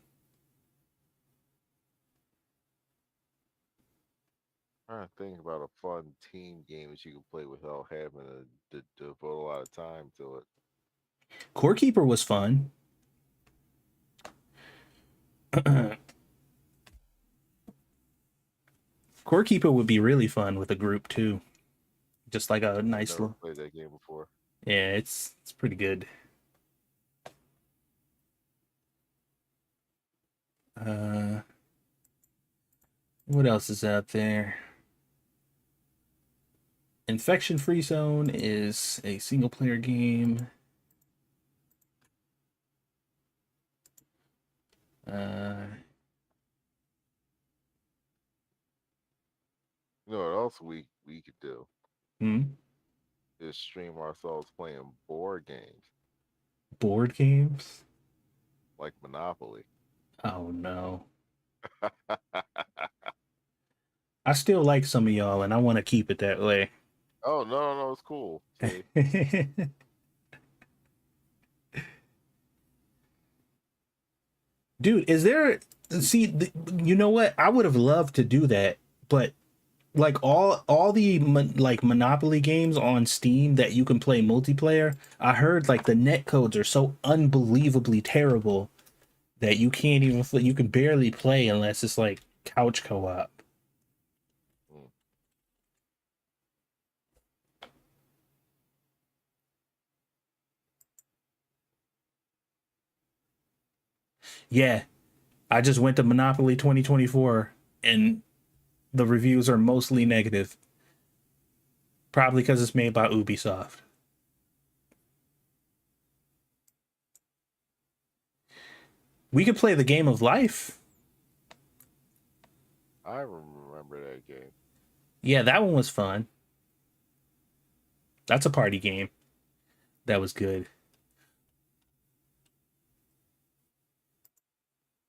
[SPEAKER 2] Trying to think about a fun team game that you can play without having to devote a lot of time to it.
[SPEAKER 1] Core Keeper was fun. Core Keeper would be really fun with a group too. Just like a
[SPEAKER 2] I've
[SPEAKER 1] nice
[SPEAKER 2] never
[SPEAKER 1] little.
[SPEAKER 2] played that game before.
[SPEAKER 1] Yeah, it's pretty good. Uh, what else is out there? Infection Free Zone is a single player game. Uh,
[SPEAKER 2] You know what else we could do
[SPEAKER 1] hmm,
[SPEAKER 2] is stream ourselves playing board games
[SPEAKER 1] board games.
[SPEAKER 2] like Monopoly.
[SPEAKER 1] Oh no. I still like some of y'all and I want to keep it that way.
[SPEAKER 2] Oh no, it's cool. See,
[SPEAKER 1] Dude, is there see you know what? I would have loved to do that, but like all the like Monopoly games on Steam that you can play multiplayer, I heard like the net codes are so unbelievably terrible that you can't even you can barely play unless it's like couch co-op.
[SPEAKER 2] mm,
[SPEAKER 1] Yeah, I just went to Monopoly 2024 and the reviews are mostly negative, probably because it's made by Ubisoft. We could play the game of life.
[SPEAKER 2] I remember that game.
[SPEAKER 1] Yeah, that one was fun. That's a party game. That was good.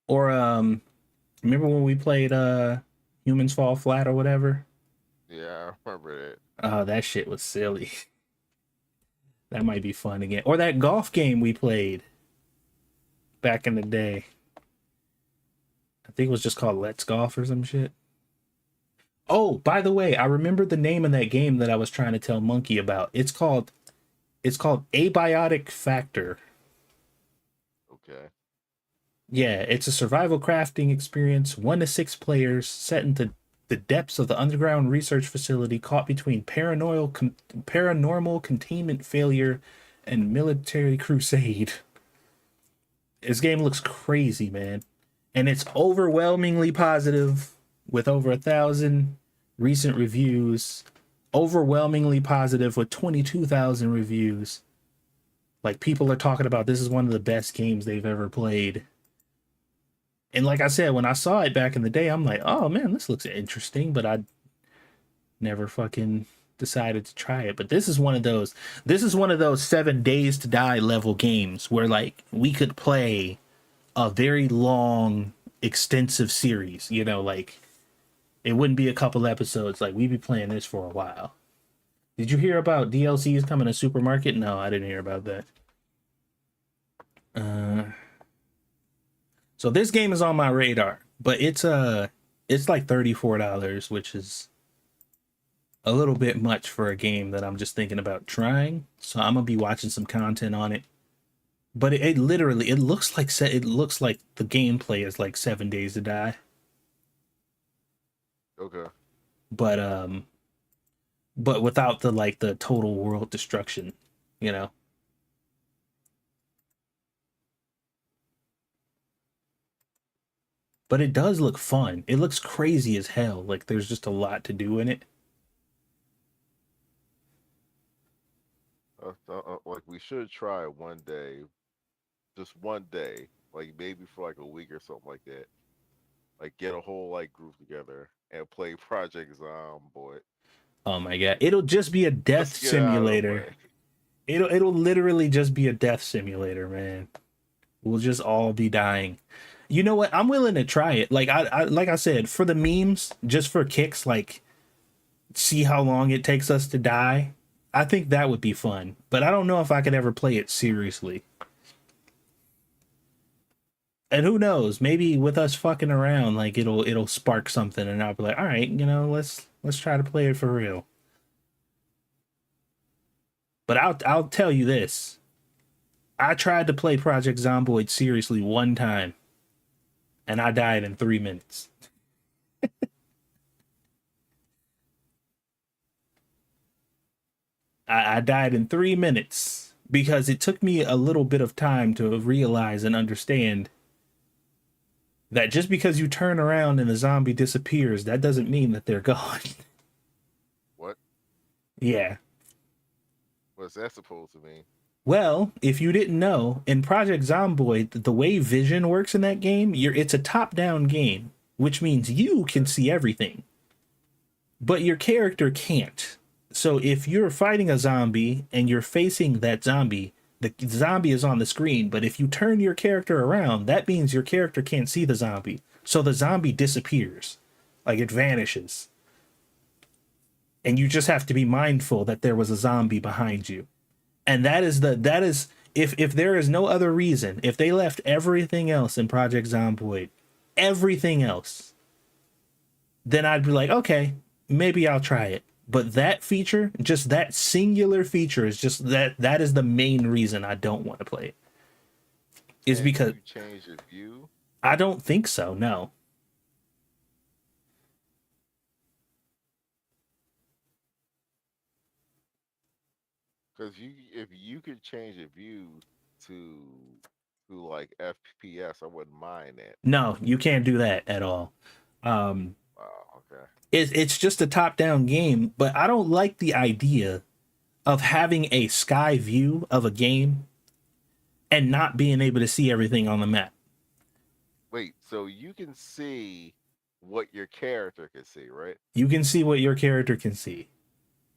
[SPEAKER 1] Or remember when we played Humans Fall Flat or whatever?
[SPEAKER 2] Yeah, I remember that.
[SPEAKER 1] Oh, that shit was silly. That might be fun again. Or that golf game we played back in the day. I think it was just called Let's Golf or some shit. Oh, by the way, I remember the name of that game that I was trying to tell Monkey about. It's called Abiotic Factor.
[SPEAKER 2] Okay.
[SPEAKER 1] Yeah, it's a survival crafting experience, 1 to 6 players, set into the depths of the underground research facility, caught between paranormal containment failure and military crusade. This game looks crazy, man, and it's overwhelmingly positive, with over 1,000 recent reviews. Overwhelmingly positive with 22,000 reviews. Like people are talking about this is one of the best games they've ever played. And like I said, when I saw it back in the day, I'm like, oh man, this looks interesting, but I never fucking decided to try it. But this is one of those 7 days to die level games where like we could play a very long, extensive series, like it wouldn't be a couple episodes, like we'd be playing this for a while. Did you hear about DLCs coming to Supermarket? No, I didn't hear about that. Uh so this game is on my radar, but it's like $34, which is a little bit much for a game that I'm just thinking about trying. So I'm gonna be watching some content on it. But it literally it looks like the gameplay is like 7 days to die.
[SPEAKER 2] Okay.
[SPEAKER 1] But without the total world destruction, you know. But it does look fun. It looks crazy as hell. Like there's just a lot to do in it.
[SPEAKER 2] like we should try it one day, just one day, like maybe for like a week or something like that. Like get a whole like group together and play Project Zomboid.
[SPEAKER 1] Oh my god, it'll just be a death
[SPEAKER 2] Just to get it out of the
[SPEAKER 1] simulator.
[SPEAKER 2] way.
[SPEAKER 1] It'll literally just be a death simulator, man. We'll just all be dying. You know what? I'm willing to try it. Like like I said, for the memes, just for kicks, like see how long it takes us to die. I think that would be fun. But I don't know if I could ever play it seriously. And who knows? Maybe with us fucking around, like it'll spark something, and I'll be like, all right, let's try to play it for real. But I'll tell you this: I tried to play Project Zomboid seriously one time, and I died in 3 minutes. I died in 3 minutes because it took me a little bit of time to realize and understand that just because you turn around and the zombie disappears, that doesn't mean that they're gone.
[SPEAKER 2] What?
[SPEAKER 1] Yeah.
[SPEAKER 2] What's that supposed to mean?
[SPEAKER 1] Well, if you didn't know, in Project Zomboid, the way vision works in that game, it's a top-down game, which means you can see everything, but your character can't. So if you're fighting a zombie and you're facing that zombie, the zombie is on the screen, but if you turn your character around, that means your character can't see the zombie. So the zombie disappears, like it vanishes. And you just have to be mindful that there was a zombie behind you. And that is if there is no other reason, if they left everything else in Project Zomboid, everything else, then I'd be like, okay, maybe I'll try it. But that feature, just that singular feature, is just that is the main reason I don't want to play it. Is because
[SPEAKER 2] you change your view?
[SPEAKER 1] I don't think so, no.
[SPEAKER 2] Because if you could change your view to like FPS, I wouldn't mind that.
[SPEAKER 1] No, you can't do that at all.
[SPEAKER 2] Wow, okay.
[SPEAKER 1] It's just a top-down game, but I don't like the idea of having a sky view of a game and not being able to see everything on the map.
[SPEAKER 2] Wait, so you can see what your character can see, right?
[SPEAKER 1] You can see what your character can see.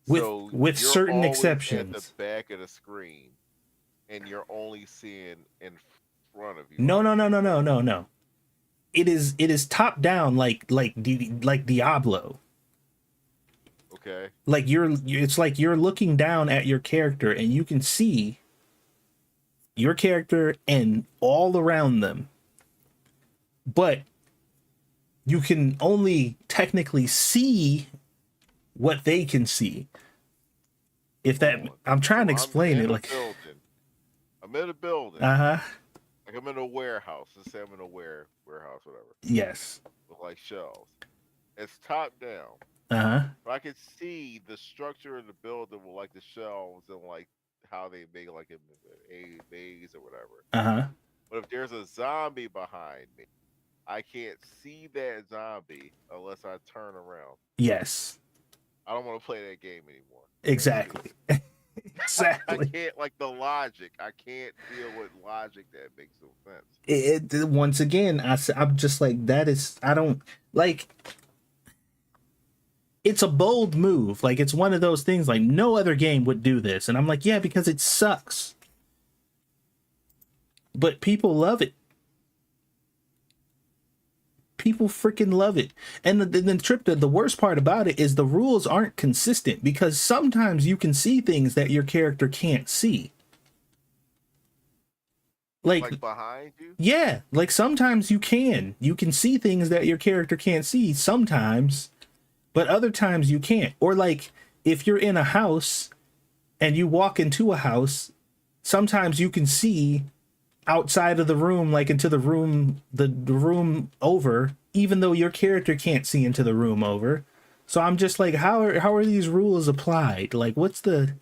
[SPEAKER 2] So
[SPEAKER 1] With
[SPEAKER 2] you're
[SPEAKER 1] certain
[SPEAKER 2] always
[SPEAKER 1] exceptions.
[SPEAKER 2] at the back of the screen, and you're only seeing in front of you.
[SPEAKER 1] No,
[SPEAKER 2] right?
[SPEAKER 1] no, no, no, no, no, no. It is top down like Diablo.
[SPEAKER 2] Okay.
[SPEAKER 1] Like it's like you're looking down at your character and you can see your character and all around them. But you can only technically see what they can see. If that I'm trying to explain it like
[SPEAKER 2] I'm in a building.
[SPEAKER 1] Uh-huh.
[SPEAKER 2] Like I'm in a warehouse. Let's say I'm in a warehouse, whatever.
[SPEAKER 1] Yes.
[SPEAKER 2] With like shelves. It's top down.
[SPEAKER 1] Uh-huh.
[SPEAKER 2] But I can see the structure of the building with like the shelves and like how they make like a maze or whatever.
[SPEAKER 1] Uh-huh.
[SPEAKER 2] But if there's a zombie behind me, I can't see that zombie unless I turn around.
[SPEAKER 1] Yes.
[SPEAKER 2] I don't want to play that game anymore.
[SPEAKER 1] Exactly. Exactly.
[SPEAKER 2] I can't like the logic. I can't deal with logic that makes no sense.
[SPEAKER 1] It once again, I'm just like that is I don't like. It's a bold move. Like it's one of those things. Like no other game would do this, and I'm like, yeah, because it sucks. But people love it. People freaking love it. And the worst part about it is the rules aren't consistent because sometimes you can see things that your character can't see. Like
[SPEAKER 2] behind you?
[SPEAKER 1] Yeah, like sometimes you can. You can see things that your character can't see sometimes, but other times you can't. Or like if you're in a house and you walk into a house, sometimes you can see outside of the room, like into the room, the room over, even though your character can't see into the room over. So I'm just like, how are these rules applied? Like, what's the,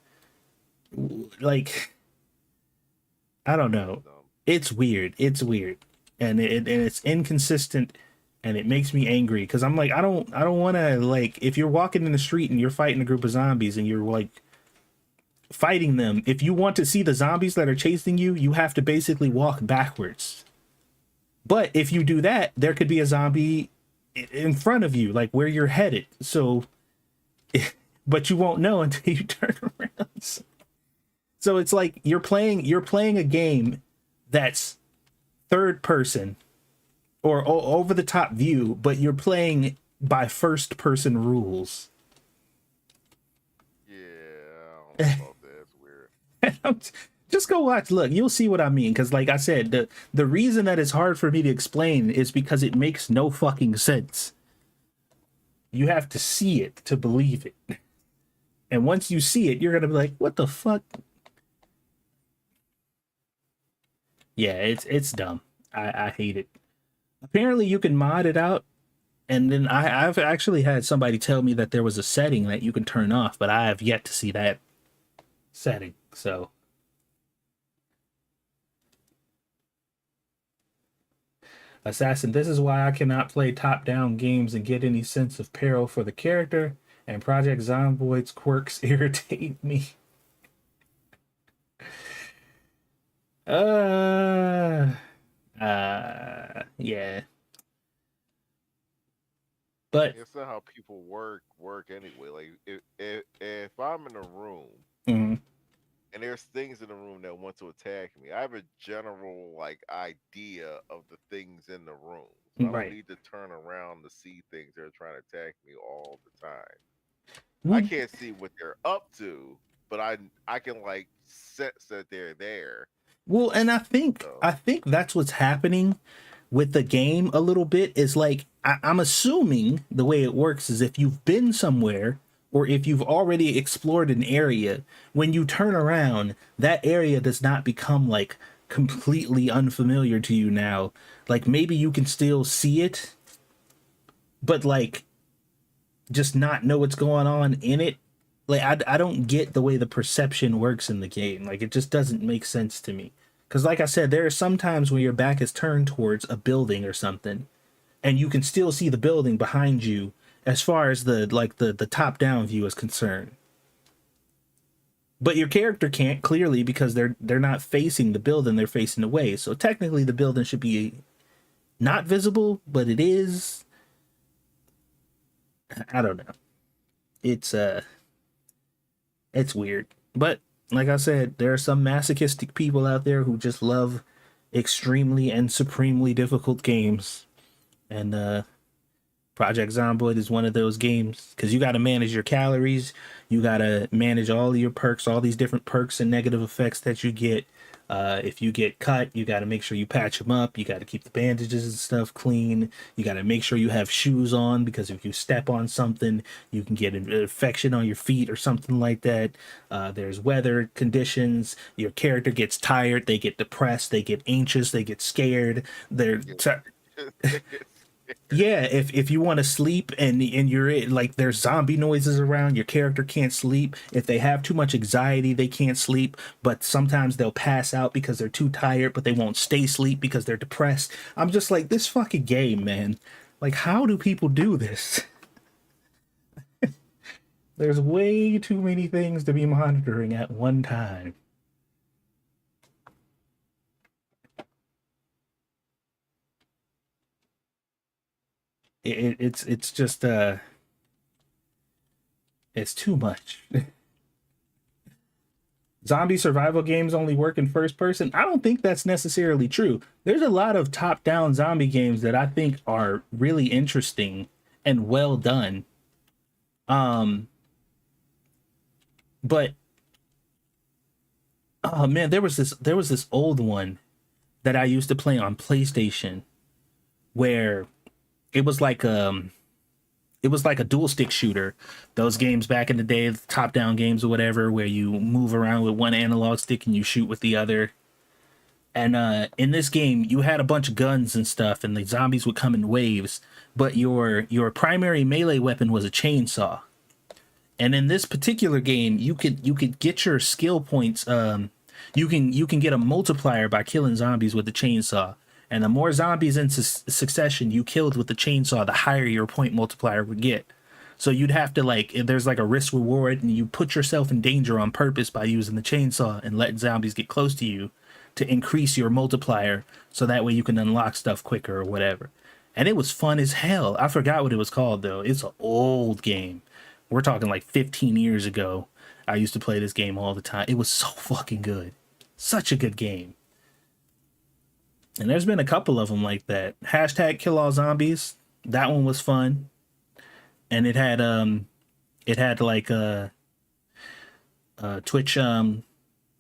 [SPEAKER 1] like, I don't know. It's weird. It's weird, and it's inconsistent, and it makes me angry because I'm like, I don't want to like if you're walking in the street and you're fighting a group of zombies and you're like fighting them, if you want to see the zombies that are chasing you, you have to basically walk backwards. But if you do that, there could be a zombie in front of you, like where you're headed. So, but you won't know until you turn around. So it's like you're playing a game that's third person or over the top view, but you're playing by first person rules.
[SPEAKER 2] Yeah, I don't know about that. It's weird.
[SPEAKER 1] Just go watch. Look, you'll see what I mean. Because, like I said, the reason that it's hard for me to explain is because it makes no fucking sense. You have to see it to believe it, and once you see it, you're gonna be like, "What the fuck?" Yeah, it's dumb. I hate it. Apparently, you can mod it out, and then I've actually had somebody tell me that there was a setting that you can turn off, but I have yet to see that setting. So. Assassin, this is why I cannot play top-down games and get any sense of peril for the character, and Project Zomboid's quirks irritate me. Uh, yeah. But
[SPEAKER 2] It's not how people work anyway. Like if I'm in a room
[SPEAKER 1] mhm,
[SPEAKER 2] and there's things in the room that want to attack me, I have a general like idea of the things in the room. So I don't
[SPEAKER 1] right.
[SPEAKER 2] need to turn around to see things that are trying to attack me all the time. I
[SPEAKER 1] Well,
[SPEAKER 2] can't see what they're up to, but I can like sense that they're there.
[SPEAKER 1] well, and I
[SPEAKER 2] So
[SPEAKER 1] think that's what's happening with the game a little bit is like I'm assuming the way it works is if you've been somewhere or if you've already explored an area, when you turn around, that area does not become like completely unfamiliar to you now. Like maybe you can still see it, but like just not know what's going on in it. Like I don't get the way the perception works in the game. Like it just doesn't make sense to me. Because like I said, there are some times when your back is turned towards a building or something, and you can still see the building behind you as far as the top down view is concerned. But your character can't clearly because they're not facing the building, they're facing away. So technically the building should be not visible, but it is. I don't know. It's it's weird. But like I said, there are some masochistic people out there who just love extremely and supremely difficult games. And Project Zomboid is one of those games because you got to manage your calories, you got to manage all of your perks, all these different perks and negative effects that you get. If you get cut, you got to make sure you patch them up. You got to keep the bandages and stuff clean. You got to make sure you have shoes on because if you step on something, you can get an infection on your feet or something like that. There's weather conditions. Your character gets tired. They get depressed. They get anxious. They get scared. They're
[SPEAKER 2] yeah.
[SPEAKER 1] yeah, if you want to sleep and like there's zombie noises around, your character can't sleep. If they have too much anxiety, they can't sleep, but sometimes they'll pass out because they're too tired, but they won't stay asleep because they're depressed. I'm just like this fucking game, man. Like how do people do this? There's way too many things to be monitoring at one time. It's just it's too much. Zombie survival games only work in first person. I don't think that's necessarily true. There's a lot of top down zombie games that I think are really interesting and well done. Um, but oh man, there was this old one that I used to play on PlayStation where it was like it was like a dual stick shooter. Those games back in the day, top down games or whatever, where you move around with one analog stick and you shoot with the other. And in this game, you had a bunch of guns and stuff, and the zombies would come in waves. But your primary melee weapon was a chainsaw. And in this particular game, you could get your skill points. You can get a multiplier by killing zombies with the chainsaw. And the more zombies in succession you killed with the chainsaw, the higher your point multiplier would get. So you'd have to like, if there's like a risk reward, and you put yourself in danger on purpose by using the chainsaw and letting zombies get close to you to increase your multiplier, so that way you can unlock stuff quicker or whatever. And it was fun as hell. I forgot what it was called though. It's an old game. We're talking like 15 years ago. I used to play this game all the time. It was so fucking good. Such a good game. And there's been a couple of them like that. Hashtag Kill All Zombies. That one was fun. And it had like Twitch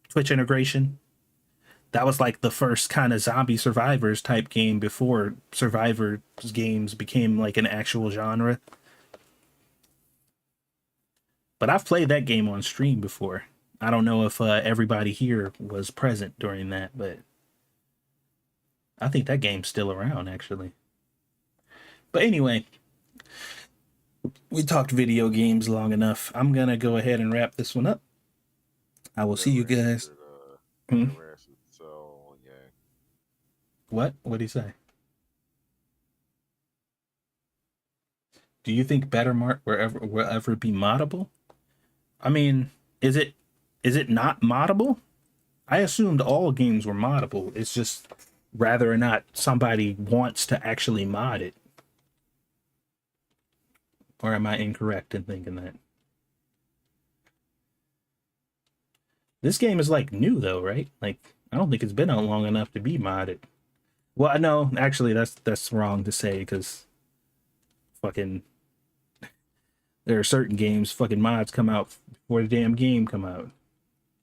[SPEAKER 1] Twitch integration. That was like the first kind of zombie survivors type game before survivors games became like an actual genre. But I've played that game on stream before. I don't know if everybody here was present during that, but I think that game's still around actually. But anyway, we talked video games long enough. I'm gonna go ahead and wrap this one up. I will see you guys. Hmm?
[SPEAKER 2] Never answered so yeah.
[SPEAKER 1] What? What do you say? Do you think Better Mart will ever be moddable? I mean, is it not moddable? I assumed all games were moddable. It's just whether or not somebody wants to actually mod it. Or am I incorrect in thinking that? This game is like new though, right? Like I don't think it's been out long enough to be modded. Well, no, actually that's wrong to say because fucking there are certain games fucking mods come out before the damn game come out.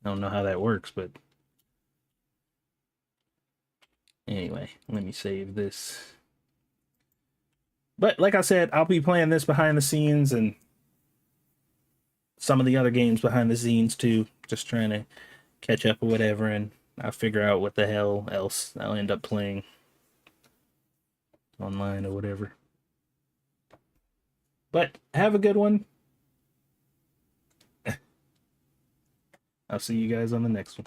[SPEAKER 1] I don't know how that works, but anyway, let me save this. But like I said, I'll be playing this behind the scenes and some of the other games behind the scenes too, just trying to catch up or whatever, and I'll figure out what the hell else I'll end up playing online or whatever. But have a good one. I'll see you guys on the next one.